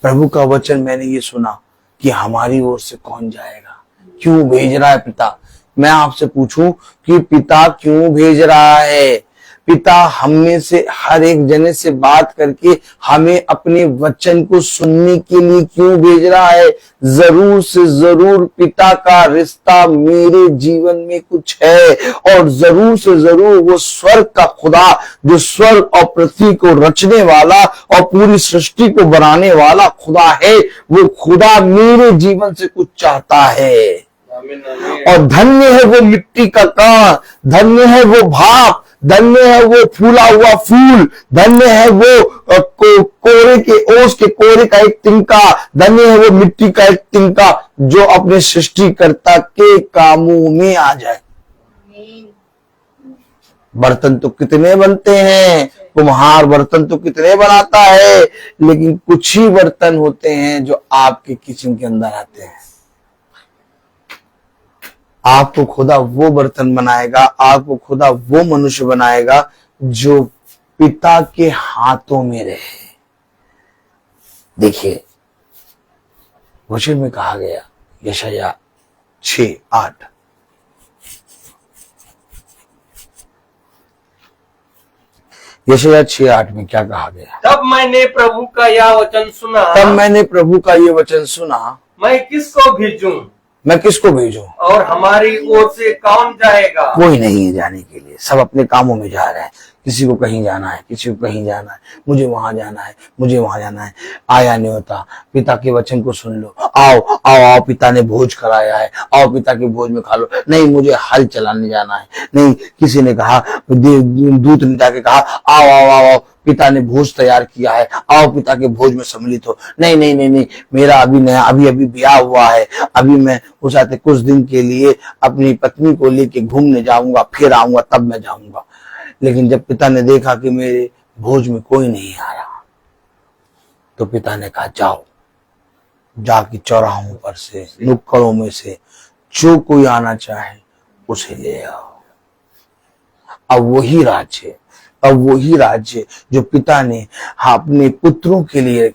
प्रभु का वचन मैंने ये सुना कि हमारी ओर से कौन जाएगा, क्यों भेज रहा है पिता? मैं आपसे पूछूं कि पिता क्यों भेज रहा है? पिता हम में से हर एक जने से बात करके हमें अपने वचन को सुनने के लिए क्यों भेज रहा है? जरूर से जरूर पिता का रिश्ता मेरे जीवन में कुछ है, और जरूर से जरूर वो स्वर्ग का खुदा, जो स्वर्ग और पृथ्वी को रचने वाला और पूरी सृष्टि को बनाने वाला खुदा है, वो खुदा मेरे जीवन से कुछ चाहता है। और धन्य है वो मिट्टी का कण, धन्य है वो भाप, धन्य है वो फूला हुआ फूल, धन्य है वो कोरे के ओस के कोरे का एक तिनका, धन्य है वो मिट्टी का एक तिनका जो अपने सृष्टिकर्ता के कामों में आ जाए। बर्तन तो कितने बनते हैं, कुम्हार बर्तन तो कितने बनाता है, लेकिन कुछ ही बर्तन होते हैं जो आपके किचन के अंदर आते हैं। आपको खुदा वो बर्तन बनाएगा, आपको खुदा वो मनुष्य बनाएगा जो पिता के हाथों में रहे। देखिए वचन में कहा गया, यशायाह 6:8, यशायाह 6:8 में क्या कहा गया? तब मैंने प्रभु का यह वचन सुना, तब मैंने प्रभु का ये वचन सुना, मैं किसको भेजूं? मैं किसको भेजूं? और हमारी ओर से कौन जाएगा? कोई नहीं है जाने के लिए, सब अपने कामों में जा रहे हैं। किसी को कहीं जाना है, किसी को कहीं जाना है, मुझे वहां जाना है, मुझे वहां जाना है। आया नहीं होता, पिता के वचन को सुन लो, आओ आओ आओ, पिता ने भोज कराया है, आओ पिता के भोज में खा लो। नहीं, मुझे हल चलाने जाना है। नहीं, किसी ने कहा, दूत ने जाके कहा, आओ आओ आओ आओ, पिता ने भोज तैयार किया है, आओ पिता के भोज में सम्मिलित हो। नहीं नहीं नहीं नहीं, मेरा अभी अभी ब्याह हुआ है, अभी मैं उस आते कुछ दिन के लिए अपनी पत्नी को लेके घूमने जाऊंगा, फिर आऊंगा, तब मैं जाऊंगा। लेकिन जब पिता ने देखा कि मेरे भोज में कोई नहीं आ रहा, तो पिता ने कहा, जाओ, जाके चौराहों पर से, नुक्कड़ों में से जो कोई आना चाहे उसे ले आओ। अब वही राज्य, अब वही राज्य जो पिता ने अपने पुत्रों के लिए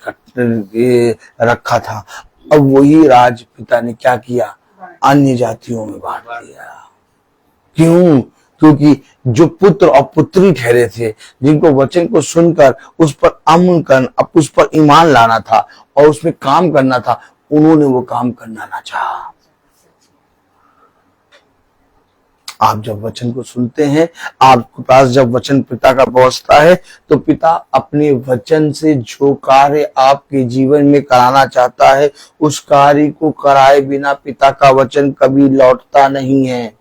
रखा था, अब वही राज पिता ने क्या किया? अन्य जातियों में बांट दिया। क्यों? क्योंकि जो पुत्र और पुत्री ठहरे थे, जिनको वचन को सुनकर उस पर अमल कर, उस पर ईमान लाना था और उसमें काम करना था, उन्होंने वो काम करना ना चाहा। आप जब वचन को सुनते हैं, आपके पास जब वचन पिता का पहुंचता है, तो पिता अपने वचन से जो कार्य आपके जीवन में कराना चाहता है, उस कार्य को कराए बिना पिता का वचन कभी लौटता नहीं है।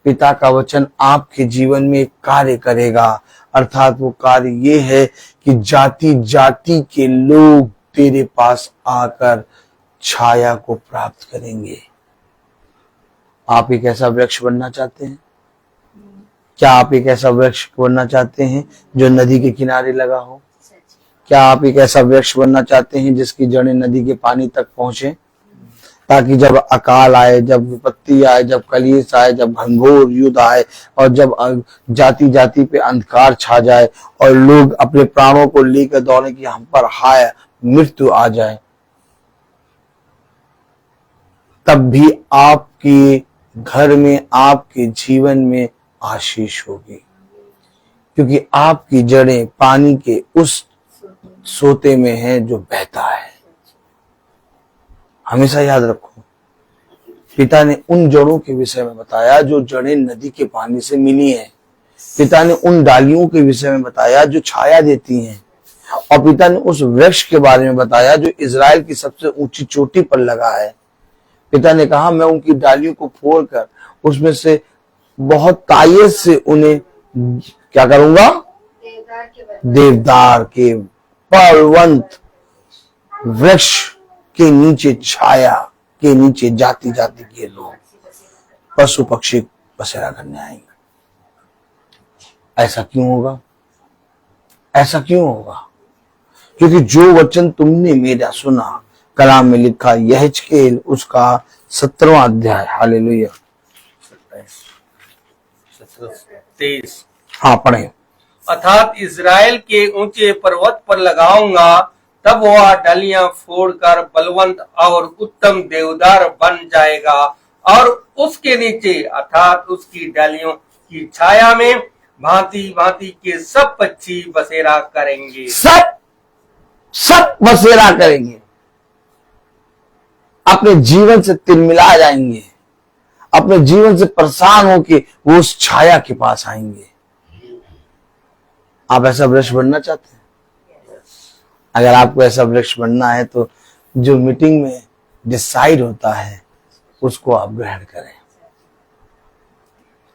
पिता का वचन आपके जीवन में एक कार्य करेगा, अर्थात वो कार्य ये है कि जाति जाति के लोग तेरे पास आकर छाया को प्राप्त करेंगे। आप एक ऐसा वृक्ष बनना चाहते हैं? क्या आप एक ऐसा वृक्ष बनना चाहते हैं जो नदी के किनारे लगा हो? क्या आप एक ऐसा वृक्ष बनना चाहते हैं जिसकी जड़ें नदी के पानी तक पहुंचे, ताकि जब अकाल आए, जब विपत्ति आए, जब कलेश आए, जब घनघोर युद्ध आए और जब जाति जाति पे अंधकार छा जाए और लोग अपने प्राणों को लेकर दौड़े कि हम पर हाय मृत्यु आ जाए, तब भी आपके घर में, आपके जीवन में आशीष होगी, क्योंकि आपकी जड़ें पानी के उस सोते में हैं जो बहता है। हमेशा याद रखो, पिता ने उन जड़ों के विषय में बताया जो जड़ें नदी के पानी से मिली हैं। पिता ने उन डालियों के विषय में बताया जो छाया देती हैं, और पिता ने उस वृक्ष के बारे में बताया जो इजराइल की सबसे ऊंची चोटी पर लगा है। पिता ने कहा, मैं उनकी डालियों को फोड़कर उसमें से बहुत तायत से उन्हें क्या करूंगा? देवदार के फलवंत वृक्ष के नीचे, छाया के नीचे जाति जाति के लोग, पशु पक्षी बसेरा करने आएंगे। ऐसा क्यों होगा? ऐसा क्यों होगा? क्योंकि जो वचन तुमने मेरा सुना, कलाम में लिखा, यहेजकेल उसका 17वां अध्याय, हालेलुया, 23। हाँ पढ़े। अर्थात इजराइल के ऊंचे पर्वत पर लगाऊंगा, तब वह डालियां फोड़कर बलवंत और उत्तम देवदार बन जाएगा, और उसके नीचे अर्थात उसकी डालियों की छाया में भांति भांति के सब पक्षी बसेरा करेंगे। सब बसेरा करेंगे, अपने जीवन से तिलमिला जाएंगे, अपने जीवन से परेशान होके वो उस छाया के पास आएंगे। आप ऐसा वृक्ष बनना चाहते हैं? अगर आपको ऐसा वृक्ष बनना है तो जो मीटिंग में डिसाइड होता है उसको आप ग्रहण करें।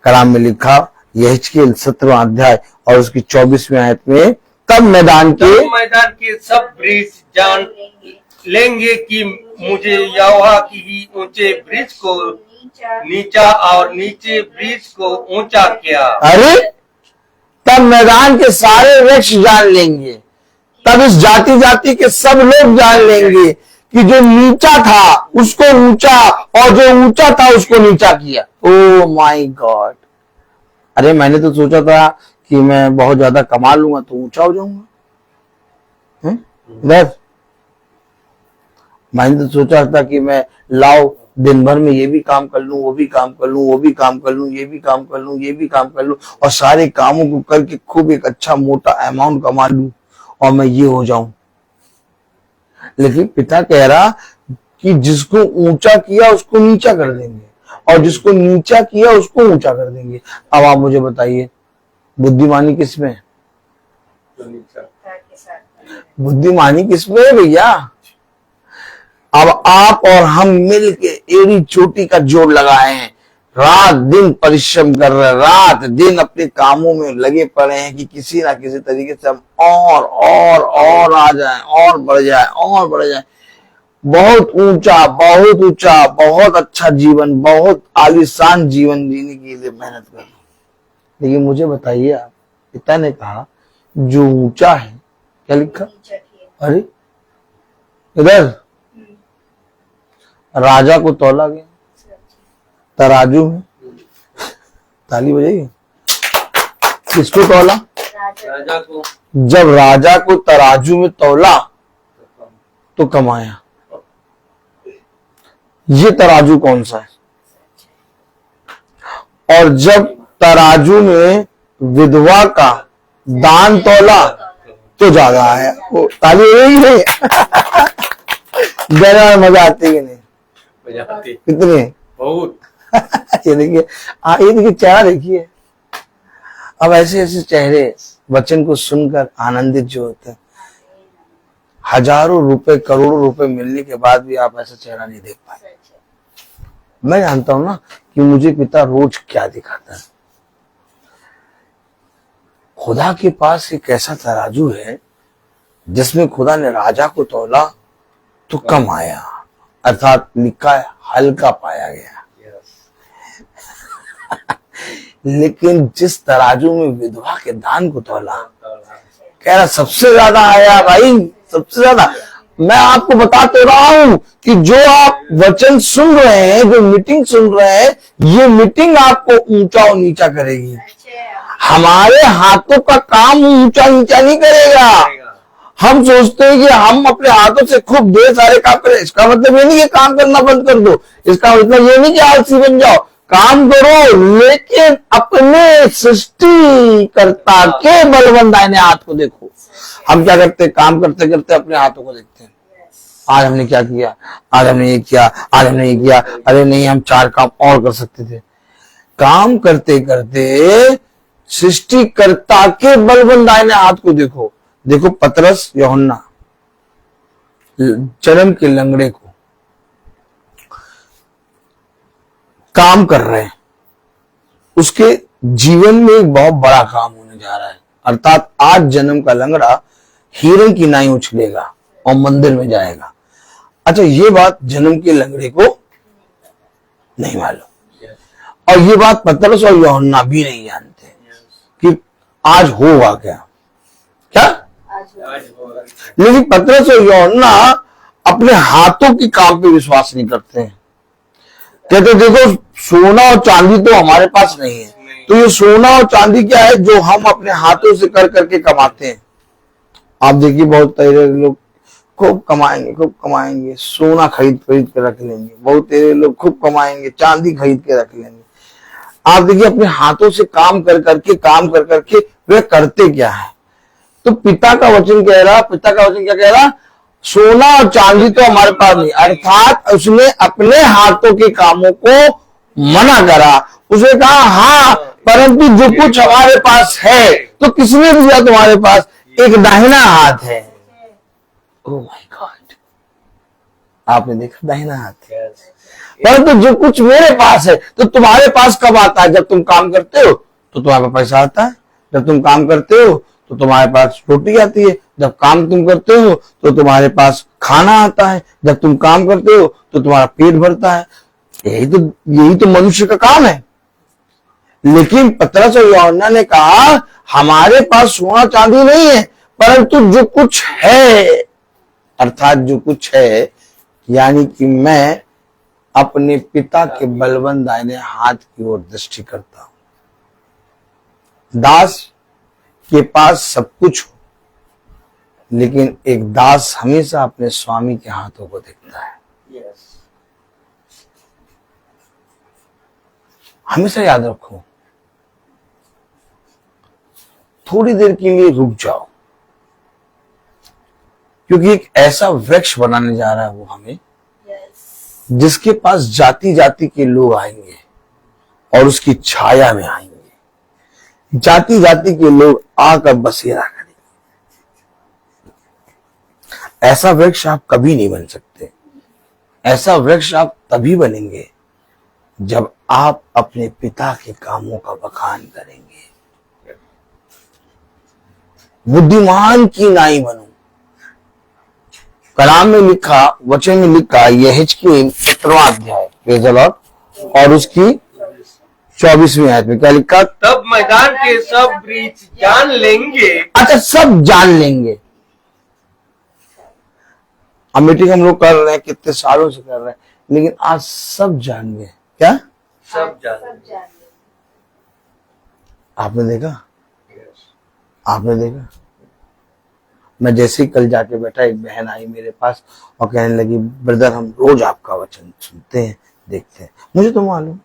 कलाम में लिखा, यहेजकेल 17वां अध्याय और उसकी 24वीं आयत में, तब मैदान के सब वृक्ष जान लेंगे कि मुझे यहोवा की ही ऊंचे वृक्ष को नीचा और नीचे वृक्ष को ऊंचा किया। अरे, तब मैदान के सारे वृक्ष जान लेंगे, तब इस जाति जाति के सब लोग जान लेंगे कि जो नीचा था उसको ऊंचा और जो ऊंचा था उसको नीचा किया। Oh my God! अरे मैंने तो सोचा था कि मैं बहुत ज्यादा कमा लूंगा तो ऊंचा हो जाऊंगा। मैंने तो सोचा था कि मैं लाओ दिन भर में ये भी काम कर लूं, वो भी काम कर लूं, वो भी काम कर लूं, ये भी काम कर लूं, ये भी काम कर लूं, और सारे कामों को करके खूब एक अच्छा मोटा अमाउंट कमा लूं और मैं ये हो जाऊं। लेकिन पिता कह रहा, कि जिसको ऊंचा किया उसको नीचा कर देंगे और जिसको नीचा किया उसको ऊंचा कर देंगे। अब आप मुझे बताइए बुद्धिमानी किसमें है? के साथ बुद्धिमानी किसमें है भैया? अब आप और हम मिल के एड़ी चोटी का जोड़ लगाए हैं, रात दिन परिश्रम कर रहे हैं, रात दिन अपने कामों में लगे पड़े हैं कि किसी ना किसी तरीके से हम और आ जाएं, और बढ़ जाए और बढ़ जाए, बहुत ऊंचा बहुत अच्छा जीवन, बहुत आलीशान जीवन जीने के लिए मेहनत कर रहे हैं। लेकिन मुझे बताइए आप, पिता ने कहा जो ऊंचा है, क्या लिखा? नीचा किए। अरे इधर राजा को तौला गया तराजू में, ताली बजेगी। किसको तौला? राजा को। जब राजा को तराजू में तौला तो कमाया। ये तराजू कौन सा है? और जब तराजू में विधवा का दान तौला तो ज्यादा आया। वो ताली यही है। जरा मजा आती है कि नहीं? कितनी? बहुत। ये देखिए, ये देखिए चेहरा देखिए। अब ऐसे ऐसे चेहरे वचन को सुनकर आनंदित जो होते हैं, हजारों रुपए करोड़ों रुपए मिलने के बाद भी आप ऐसा चेहरा नहीं देख पाए। मैं जानता हूं ना कि मुझे पिता रोज क्या दिखाता है। खुदा के पास एक ऐसा तराजू है जिसमें खुदा ने राजा को तौला तो कम आया, अर्थात लिखा है हल्का पाया गया। लेकिन जिस तराजू में विधवा के दान को तौला, कह रहा सबसे ज्यादा आया भाई, सबसे ज्यादा। मैं आपको बता तो रहा हूं कि जो आप वचन सुन रहे हैं, जो मीटिंग सुन रहे हैं, ये मीटिंग आपको ऊंचा और नीचा करेगी। हमारे हाथों का काम ऊंचा नीचा नहीं करेगा। हम सोचते हैं कि हम अपने हाथों से खूब ढेर सारे काम करें। इसका मतलब ये नहीं कि काम करना बंद कर दो, इसका मतलब ये नहीं कि आलसी बन जाओ। काम करो, लेकिन अपने सृष्टिकर्ता के बलवंत दाहिने हाथ को देखो। हम क्या करते हैं? काम करते करते अपने हाथों को देखते हैं। आज हमने क्या किया, आज हमने ये किया, आज हमने ये किया, अरे नहीं हम 4 काम और कर सकते थे। काम करते करते सृष्टिकर्ता के बलवंत दाहिने हाथ को देखो। देखो पतरस यूहन्ना जन्म के लंगड़े को काम कर रहे हैं, उसके जीवन में एक बहुत बड़ा काम होने जा रहा है। अर्थात आज जन्म का लंगड़ा हिरण की नाई उछलेगा और मंदिर में जाएगा। अच्छा, ये बात जन्म के लंगड़े को नहीं मालूम, और ये बात पतरस और यूहन्ना भी नहीं जानते कि आज होगा क्या। लेकिन पतरस और यूहन्ना अपने हाथों के काम पे विश्वास नहीं करते हैं। कहते देखो सोना और चांदी तो हमारे पास नहीं है, तो ये सोना और चांदी क्या है जो हम अपने हाथों से कर करके कमाते हैं। आप देखिए बहुत तेरे लोग खूब कमाएंगे, सोना खरीद के रख लेंगे। बहुत तेरे लोग खूब कमाएंगे, चांदी खरीद के रख लेंगे। आप देखिए अपने हाथों से काम कर करके वे करते क्या है। तो पिता का वचन क्या कह रहा? सोना और चांदी तो हमारे पास नहीं, अर्थात उसने अपने हाथों के कामों को मना करा। उसने कहा हाँ, परंतु जो कुछ हमारे पास है, तो किसने दिया तुम्हारे पास? एक दाहिना हाथ है। ओह माय गॉड, आपने देखा दाहिना हाथ है। परंतु जो कुछ मेरे पास है, तो तुम्हारे पास कब आता है? जब तुम काम करते हो तो तुम्हारे पास पैसा आता है, जब तुम काम करते हो तो तुम्हारे पास रोटी आती है, जब काम तुम करते हो तो तुम्हारे पास खाना आता है, जब तुम काम करते हो तो तुम्हारा पेट भरता है। यही तो मनुष्य का काम है। लेकिन पतरस और यूहन्ना ने कहा हमारे पास सोना चांदी नहीं है, परंतु जो कुछ है, अर्थात जो कुछ है, यानी कि मैं अपने पिता के बलवंत दाहिने हाथ की ओर दृष्टि करता हूं। दास के पास सब कुछ हो, लेकिन एक दास हमेशा अपने स्वामी के हाथों को देखता है। हमेशा याद रखो, थोड़ी देर के लिए रुक जाओ, क्योंकि एक ऐसा वृक्ष बनाने जा रहा है वो हमें, जिसके पास जाति जाति के लोग आएंगे और उसकी छाया में आएंगे। जाति जाति के लोग आकर बसेरा करेंगे। ऐसा वृक्ष आप कभी नहीं बन सकते। ऐसा वृक्ष आप तभी बनेंगे जब आप अपने पिता के कामों का बखान करेंगे। बुद्धिमान की नाई बनो। कलाम में लिखा, वचन में लिखा, यहेजकेल 17वां अध्याय प्रेज़ द लॉर्ड और उसकी 24वीं आयत में क्या लिखा? तब मैदान के सब वृक्ष जान लेंगे। अच्छा, सब जान लेंगे। अब मीटिंग हम लोग कर रहे हैं, कितने सालों से कर रहे हैं, लेकिन आज सब जान गए। क्या? सब जान। आपने देखा? आपने देखा? मैं जैसे ही कल जाके बैठा, एक बहन आई मेरे पास और कहने लगी, ब्रदर हम रोज आपका वचन सुनते हैं, देखते हैं। मुझे तो मालूम।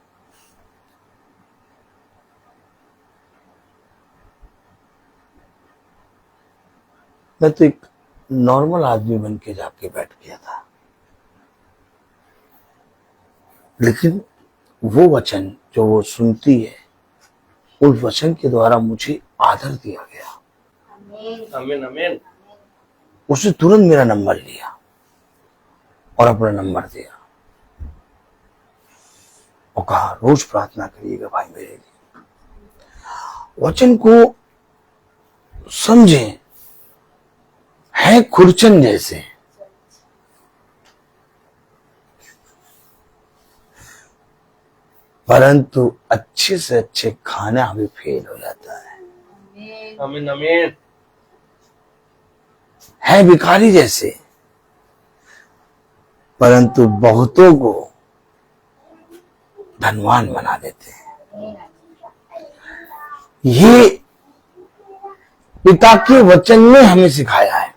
मैं तो एक नॉर्मल आदमी बन के जाके बैठ गया था, लेकिन वो वचन जो वो सुनती है, उस वचन के द्वारा मुझे आदर दिया गया। आमीन आमीन। उसने तुरंत मेरा नंबर लिया और अपना नंबर दिया और कहा रोज प्रार्थना करिएगा भाई मेरे लिए। वचन को समझें, है खुरचन जैसे। परंतु अच्छे से अच्छे खाना हमें फेल हो जाता है। आमीन आमीन। है भिखारी जैसे, परंतु बहुतों को धनवान बना देते हैं। ये पिता के वचन ने हमें सिखाया है।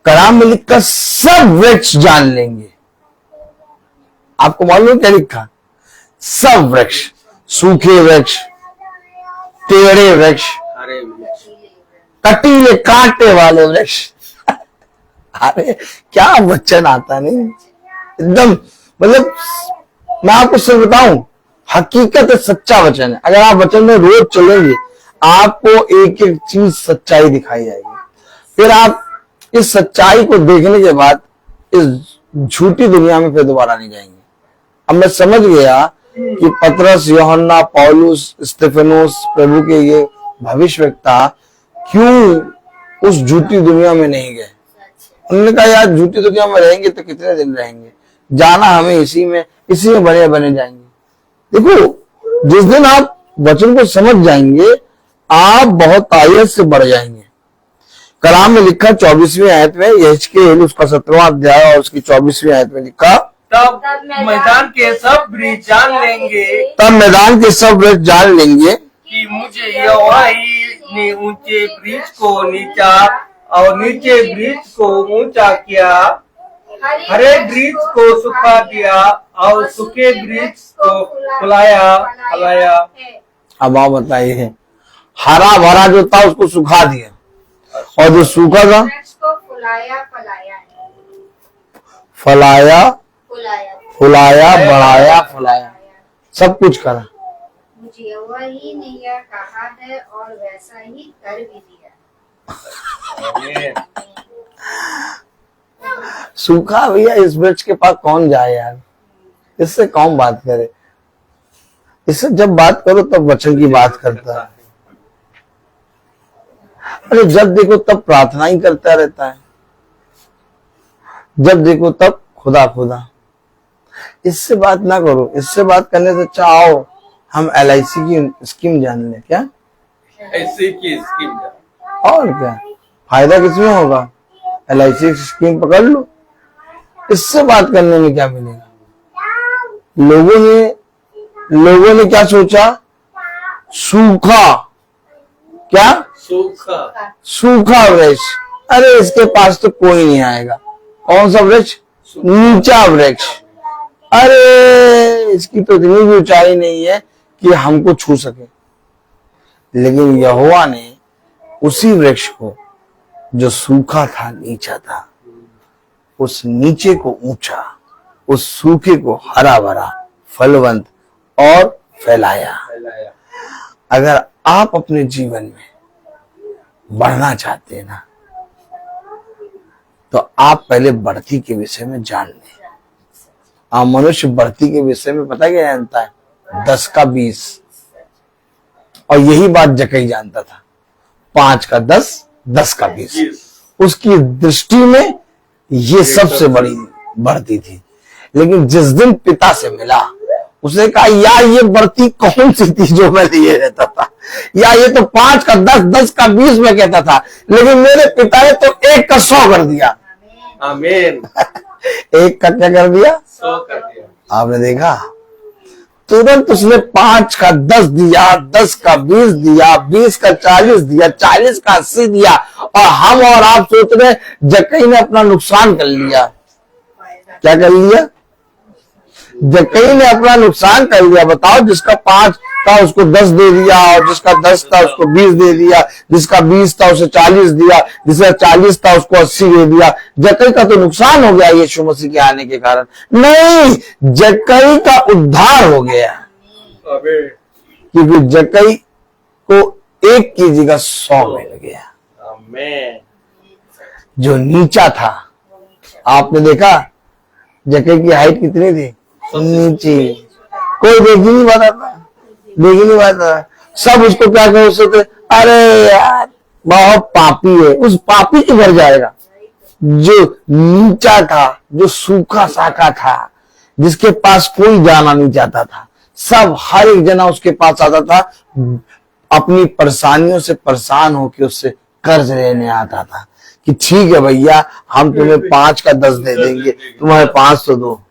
कलाम में लिखा सब वृक्ष जान लेंगे। आपको मालूम है क्या लिखा? सब वृक्ष, सूखे वृक्ष, टेढ़े वृक्ष, हरे वृक्ष, कटीले कांटे वाले वृक्ष। अरे क्या वचन आता नहीं, एकदम मतलब मैं आपको सच बताऊं, हकीकत है, सच्चा वचन है। अगर आप वचन में रोज चलेंगे, आपको एक एक चीज सच्चाई दिखाई जाएगी। फिर आप इस सच्चाई को देखने के बाद इस झूठी दुनिया में फिर दोबारा नहीं जाएंगे। अब मैं समझ गया कि पतरस, यूहन्ना, पौलुस, स्तेफनोस, प्रभु के ये भविष्यवक्ता क्यों उस झूठी दुनिया में नहीं गए। उन्होंने कहा यार झूठी दुनिया में रहेंगे तो कितने दिन रहेंगे, जाना हमें इसी में बने बने जाएंगे। देखो, जिस दिन आप वचन को समझ जाएंगे, आप बहुत आयत से बढ़ जाएंगे। कलाम में लिखा 24वीं आयत में, यहेजकेल उसका 17वां अध्याय और उसकी 24वीं आयत में लिखा, तब मैदान के सब वृक्ष जान लेंगे। तब मैदान के सब वृक्ष जान लेंगे कि मुझे यहोवा ही ने ऊंचे वृक्ष को नीचा और नीचे वृक्ष को ऊंचा किया, हरे वृक्ष को सुखा दिया और सूखे वृक्ष को फुलाया। अब आप बताइए, हरा भरा जो था उसको सुखा दिया और जो सूखा था फलाया, बढ़ाया, फुलाया, सब कुछ करा। मुझे यहोवा ही ने यह कहा है और वैसा ही कर भी दिया। सूखा भैया, इस वृक्ष के पास कौन जाए यार, इससे कौन बात करे। इससे जब बात करो तब वचन की बात करता है। अरे जब देखो तब प्रार्थना ही करता रहता है, जब देखो तब खुदा खुदा। इससे बात ना करो। इससे बात करने से अच्छा आओ हम LIC की स्कीम जान लें। क्या ऐसे की स्कीम? और क्या फायदा किसमें होगा? LIC की स्कीम पकड़ लो। इससे बात करने में क्या मिलेगा? लोगों ने क्या सोचा? सूखा, क्या सूखा वृक्ष। अरे इसके पास तो कोई नहीं आएगा। कौन सा वृक्ष? नीचा वृक्ष। अरे इसकी तो इतनी भी ऊंचाई नहीं है कि हमको छू सके। लेकिन यहोवा ने उसी वृक्ष को जो सूखा था, नीचा था, उस नीचे को ऊंचा, उस सूखे को हरा भरा, फलवंत और फैलाया। अगर आप अपने जीवन में बढ़ना चाहते हैं ना, तो आप पहले बढ़ती के विषय में जान लें। आप मनुष्य बढ़ती के विषय में पता क्या जानता है? 10 का 20। और यही बात जक्कई जानता था, 5 का 10, 10 का 20। उसकी दृष्टि में ये सबसे बड़ी बढ़ती थी। लेकिन जिस दिन पिता से मिला, उसने कहा यार ये बढ़ती कौन सी थी जो मैं लिए रहता था, या ये तो 5 का 10, 10 का 20 में कहता था, लेकिन मेरे पिता ने तो 1 का 100 कर दिया। आमीन। 1 का क्या कर दिया? 100 कर दिया। आपने देखा, तुरंत उसने 5 का 10 दिया, 10 का 20 दिया, 20 का 40 दिया, 40 का 80 दिया। और हम और आप सोच रहे जक्कई ने अपना नुकसान कर लिया। क्या कर लिया? जक्कई ने अपना नुकसान कर लिया। बताओ, जिसका 5 था उसको 10 दे दिया, और जिसका 10 था उसको 20 दे दिया, जिसका 20 था उसे 40 दिया, जिसका 40 था उसको 80 दे दिया। जक्कई का तो नुकसान हो गया यीशु मसीह के आने के कारण। नहीं, जक्कई का उद्धार हो गया, क्योंकि जक्कई को 1 की जगह 100 मिल गया। आमीन। जो नीचा था, आपने देखा जक्कई की हाइट कितनी थी? नीचे, कोई देख ही नहीं पाता था, देख ही नहीं पाता। सब उसको क्या कह सकते, अरे यार बहुत पापी है। उस पापी के घर जाएगा जो नीचा था, जो सूखा साखा था, जिसके पास कोई जाना नहीं चाहता था। सब, हर एक जना उसके पास आता था, अपनी परेशानियों से परेशान होकर उससे कर्ज लेने आता था कि ठीक है भैया, हम तुम्हें 5 का 10 दे देंगे, तुम्हारे 5 तो दो।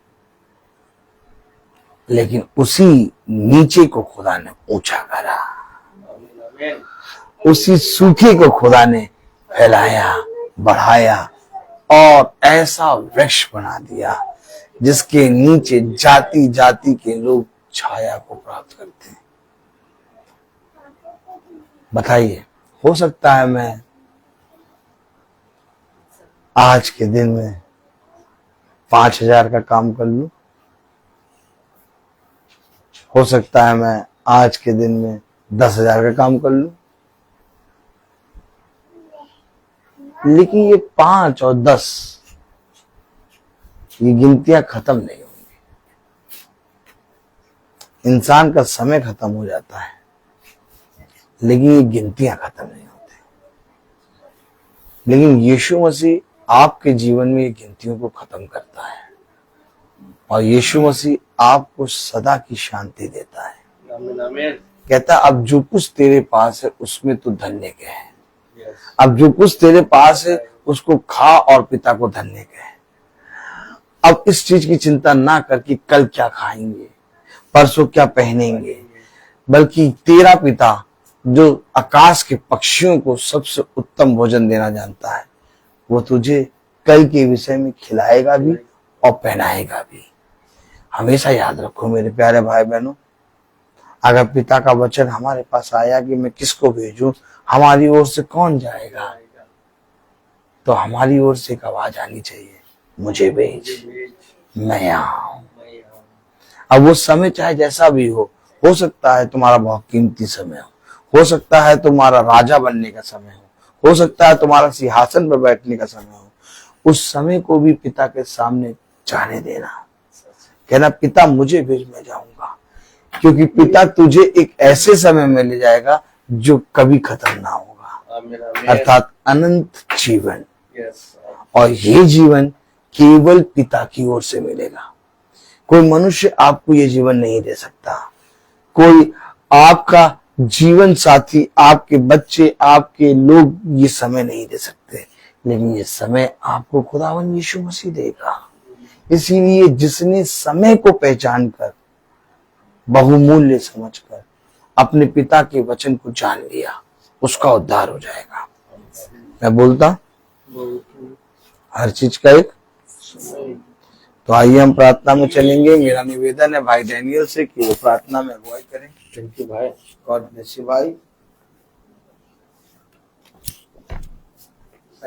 लेकिन उसी नीचे को खुदा ने ऊंचा करा, उसी सूखे को खुदा ने फैलाया, बढ़ाया और ऐसा वृक्ष बना दिया जिसके नीचे जाति जाति के लोग छाया को प्राप्त करते हैं। बताइए, हो सकता है मैं आज के दिन में 5,000 का काम कर लूं, हो सकता है मैं आज के दिन में 10,000 का काम कर लूं, लेकिन ये 5 और 10 ये गिनतियां खत्म नहीं होंगी। इंसान का समय खत्म हो जाता है, लेकिन ये गिनतियां खत्म नहीं होती। लेकिन यीशु मसीह आपके जीवन में ये गिनतियों को खत्म करता है, और यीशु मसीह आपको सदा की शांति देता है। कहता है, अब जो कुछ तेरे पास है उसमें तू धन्य कह। अब जो कुछ तेरे पास है उसको खा और पिता को धन्य कह। अब इस चीज की चिंता ना कर कि कल क्या खाएंगे, परसों क्या पहनेंगे, बल्कि तेरा पिता जो आकाश के पक्षियों को सबसे उत्तम भोजन देना जानता है, वो तुझे कल के विषय में खिलाएगा भी और पहनाएगा भी। हमेशा याद रखो मेरे प्यारे भाई बहनों, अगर पिता का वचन हमारे पास आया कि मैं किसको भेजूं, हमारी ओर से कौन जाएगा, तो हमारी ओर से एक आवाज आनी चाहिए, मुझे भेज, मैं आऊं। अब वो समय चाहे जैसा भी हो सकता है तुम्हारा बहुत कीमती समय हो सकता है तुम्हारा राजा बनने का समय हो सकता है तुम्हारा सिंहासन पर बैठने का समय हो। उस समय को भी पिता के सामने जाने देना, कहना पिता मुझे भेज, मैं जाऊंगा, क्योंकि पिता तुझे एक ऐसे समय में ले जाएगा जो कभी खत्म ना होगा, अर्थात अनंत जीवन। और ये जीवन केवल पिता की ओर से मिलेगा। कोई मनुष्य आपको ये जीवन नहीं दे सकता, कोई आपका जीवन साथी, आपके बच्चे, आपके लोग ये समय नहीं दे सकते, लेकिन ये समय आपको खुदावन यीशु मसीह देगा। इसीलिए जिसने समय को पहचान कर, बहुमूल्य समझकर अपने पिता के वचन को जान लिया, उसका उद्धार हो जाएगा। मैं बोलता हर चीज का एक, तो आइए हम प्रार्थना में चलेंगे। मेरा निवेदन है भाई डैनियल से कि वो प्रार्थना में अगुवाई करें। थैंक यू भाई, गॉड ब्लेस यू भाई।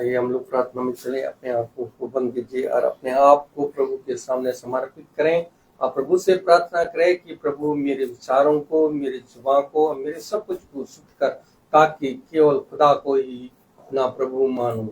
आइए हम लोग प्रार्थना में चले, अपने आंखों को बंद कीजिए और अपने आप को प्रभु के सामने समर्पित करें और प्रभु से प्रार्थना करें कि प्रभु मेरे विचारों को, मेरी जुबान को और मेरे सब कुछ को शुद्ध कर, ताकि केवल खुदा को ही अपना प्रभु मानूं।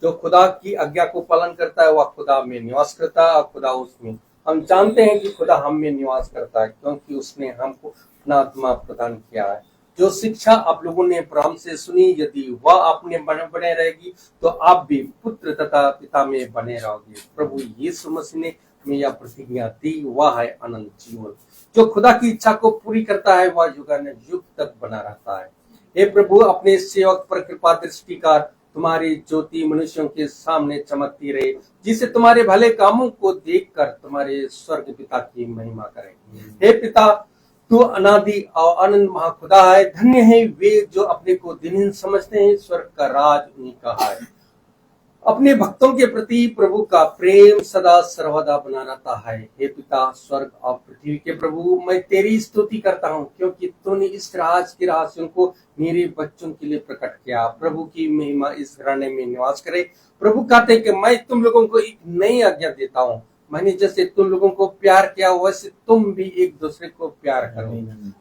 जो खुदा की आज्ञा को पालन करता है वह खुदा में निवास करता है और खुदा उसमें। हम जानते हैं कि खुदा हम में निवास करता है क्योंकि उसने हमको अपना आत्मा प्रदान किया है। जो शिक्षा आप लोगों ने अब्राहम से सुनी, यदि वह आपने बने रहेगी तो आप भी पुत्र तथा पिता में बने रहोगे। प्रभु यीशु मसीह ने हमें यह प्रतिज्ञा दी, वह है अनंत जीवन। जो खुदा की इच्छा को पूरी करता है वह युगानुयुग तक बना रहता है। हे प्रभु, अपने सेवक पर कृपा दृष्टि कर, तुम्हारी ज्योति मनुष्यों के सामने चमकती रहे, जिसे तुम्हारे भले कामों को देखकर तुम्हारे स्वर्ग पिता की महिमा करें। हे पिता, तू अनादि और अनंत महाखुदा है। धन्य है वे जो अपने को दिनहीन समझते हैं, स्वर्ग का राज उन्हीं का है। अपने भक्तों के प्रति प्रभु का प्रेम सदा सर्वदा बना रहता है। हे पिता, स्वर्ग और पृथ्वी के प्रभु, मैं तेरी स्तुति करता हूँ क्योंकि तूने इस राज के रहस्यों को मेरे बच्चों के लिए प्रकट किया। प्रभु की महिमा इस घराने में निवास करे। प्रभु कहते हैं कि मैं तुम लोगों को एक नई आज्ञा देता हूँ, मैंने जैसे तुम लोगों को प्यार किया वैसे तुम भी एक दूसरे को प्यार करो।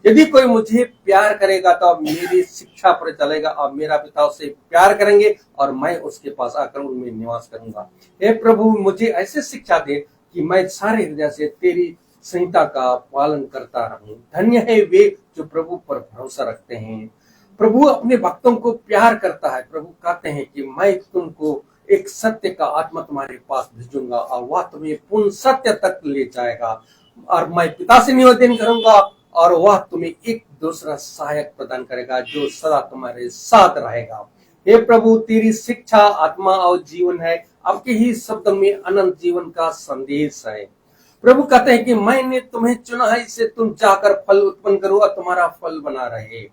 यदि कोई मुझे प्यार करेगा तो मेरी शिक्षा पर चलेगा और मेरा पिता उसे प्यार करेंगे और मैं उसके पास आकर उनमें निवास करूंगा। हे प्रभु, मुझे ऐसे शिक्षा दे कि मैं सारे हृदय से तेरी संहिता का पालन करता रहूं। धन्य है वे जो प्रभु पर भरोसा रखते हैं। प्रभु अपने भक्तों को प्यार करता है। प्रभु कहते हैं कि मैं तुमको एक सत्य का आत्मा तुम्हारे पास भेजूंगा और वह तुम्हें पूर्ण सत्य तक ले जाएगा, और मैं पिता से निवेदन करूंगा और वह तुम्हें एक दूसरा सहायक प्रदान करेगा जो सदा तुम्हारे साथ रहेगा। हे प्रभु, तेरी शिक्षा आत्मा और जीवन है। आपके ही शब्द में अनंत जीवन का संदेश है। प्रभु कहते हैं कि मैंने तुम्हें चुना है, इससे तुम जाकर फल उत्पन्न करो और तुम्हारा फल बना रहे।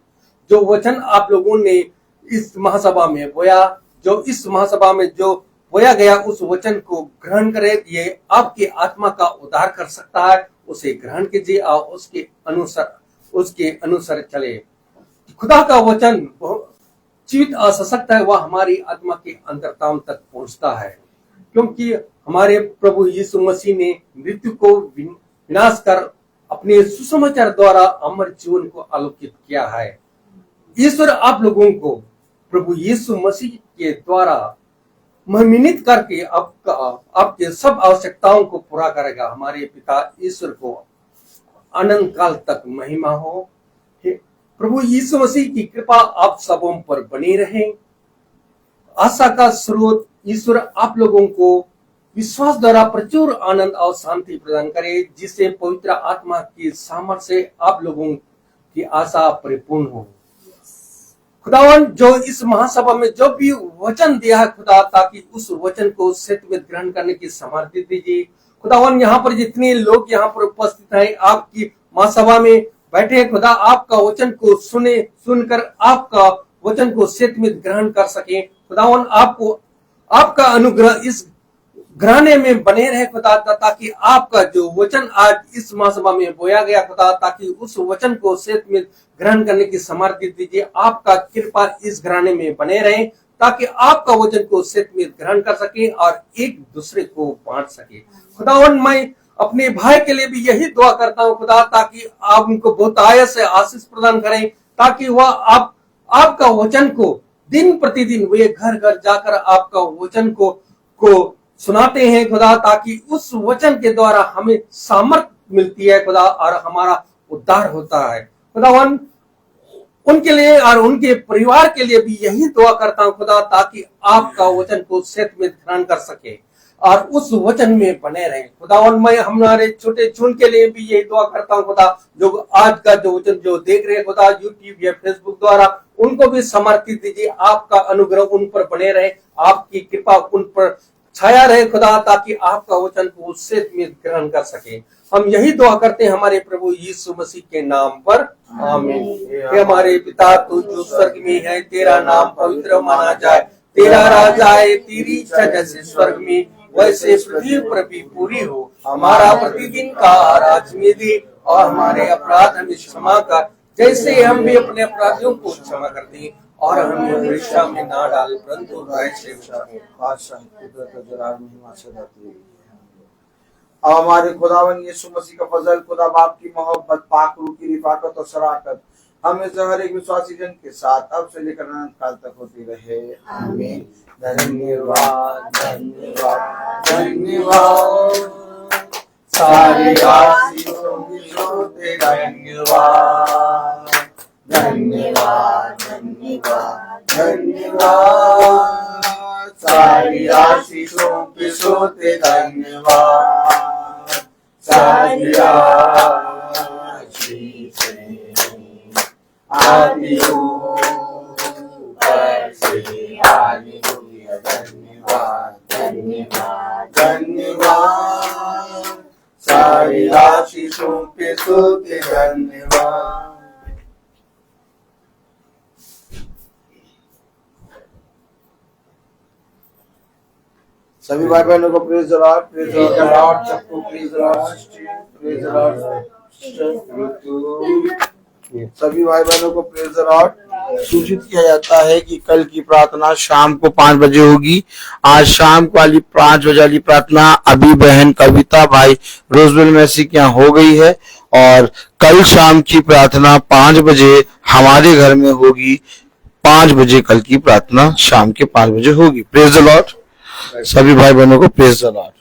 जो वचन आप लोगों ने इस महासभा में बोया, जो इस महासभा में जो बोया गया, उस वचन को ग्रहण करे। ये आपके आत्मा का उद्धार कर सकता है। उसे ग्रहण कीजिए और उसके अनुसार चले। खुदा का वचन जीवित और सशक्त है, वह हमारी आत्मा के अंतरतम तक पहुंचता है, क्योंकि हमारे प्रभु यीशु मसीह ने मृत्यु को विनाश कर अपने सुसमाचार द्वारा अमर जीवन को आलोकित किया है। ईश्वर आप लोगों को प्रभु यीशु मसीह के द्वारा महिमित करके आपके सब आवश्यकताओं को पूरा करेगा। हमारे पिता ईश्वर को अनंत काल तक महिमा हो। प्रभु यीशु मसीह की कृपा आप सबों पर बनी रहे। आशा का स्रोत ईश्वर आप लोगों को विश्वास द्वारा प्रचुर आनंद और शांति प्रदान करे, जिससे पवित्र आत्मा की सामर्थ्य से आप लोगों की आशा परिपूर्ण हो। खुदावन, जो इस महासभा में जो भी वचन दिया है खुदा, ताकि उस वचन को सत्य में ग्रहण करने की सामर्थ्य दीजिए। खुदावन, यहाँ पर जितने लोग यहाँ पर उपस्थित हैं, आपकी महासभा में बैठे हैं खुदा, आपका वचन को सुनकर आपका वचन को सत्य में ग्रहण कर सके। खुदावन, आपका अनुग्रह इस घराने में बने रहे खुदा, ताकि आपका जो वचन आज इस महासभा में बोया गया खुदा, ताकि उस वचन को सत्य में ग्रहण करने की सामर्थ्य दीजिए। आपका कृपा इस घराने में बने रहे, ताकि आपका वचन को सत्य में ग्रहण कर सके और एक दूसरे को बांट सके। खुदावन, मैं अपने भाई के लिए भी यही दुआ करता हूँ खुदा, ताकि आप उनको बहुत आयत से आशीष प्रदान करें, ताकि वह आपका वचन को दिन प्रतिदिन वे घर घर जाकर आपका वचन को सुनाते हैं खुदा, ताकि उस वचन के द्वारा हमें सामर्थ्य मिलती है खुदा और हमारा उद्धार होता है। खुदावन, उनके लिए और उनके परिवार के लिए भी यही दुआ करता हूँ खुदा, ताकि आपका वचन को सत्य में ग्रहण कर सके और उस वचन में बने रहे। खुदावन, मैं हमारे छोटे छुन के लिए भी यही दुआ करता हूँ खुदा, जो आज का जो वचन जो देख रहे हैं खुदा, यूट्यूब या फेसबुक द्वारा, उनको भी समर्पित दीजिए। आपका अनुग्रह उन पर बने रहे, आपकी कृपा उन पर छाया रहे खुदा, ताकि आपका वचन को सत्य में ग्रहण कर सके। हम यही दुआ करते हैं हमारे प्रभु यीशु मसीह के नाम पर, आमीन। हे हमारे पिता, तू जो स्वर्ग में है, तेरा नाम पवित्र माना जाए, तेरा राज आए, तेरी इच्छा जैसे स्वर्ग में वैसे पृथ्वी पर भी पूरी हो। हमारा प्रतिदिन का आज में दे और हमारे अपराध हमें क्षमा कर, जैसे हम भी अपने अपराधियों को क्षमा करते हैं, और हमें परीक्षा में ना डाल परंतु बुराई से बचा। बादशाह कुदरत जलाल महिमा सदा तेरी है। अब हमारे खुदावन यीशु मसीह का फजल, खुदा बाप की मोहब्बत, पाक रूह की रिफाकत और शराकत हमें से हर एक विश्वासी जन के साथ अब से लेकर अनंत काल तक होती रहे। आमीन। धन्यवाद धन्यवाद धन्यवाद, सारी आशीषों की होते धन्यवाद धन्यवाद धन्यवाद धन्यवाद, सारी आशीषों की होते धन्यवाद, सारी आशीषें आदि ऊपर से हालेलुया। धन्यवाद धन्यवाद धन्यवाद, सारी आशीषों के सोते धन्यवाद। सभी भाई बहनों को praise the Lord, praise the Lord, सबको praise the Lord, praise the Lord. सभी भाई बहनों को प्रेज द लॉर्ड। सूचित किया जाता है कि कल की प्रार्थना शाम को 5 बजे होगी। आज शाम वाली 5 बजे वाली प्रार्थना अभी बहन कविता भाई रोजबेल मैसी के यहाँ हो गई है और कल शाम की प्रार्थना 5 बजे हमारे घर में होगी। 5 बजे कल की प्रार्थना शाम के 5 बजे होगी। Praise the Lord. सभी भाई बहनों को प्रेज द लॉर्ड।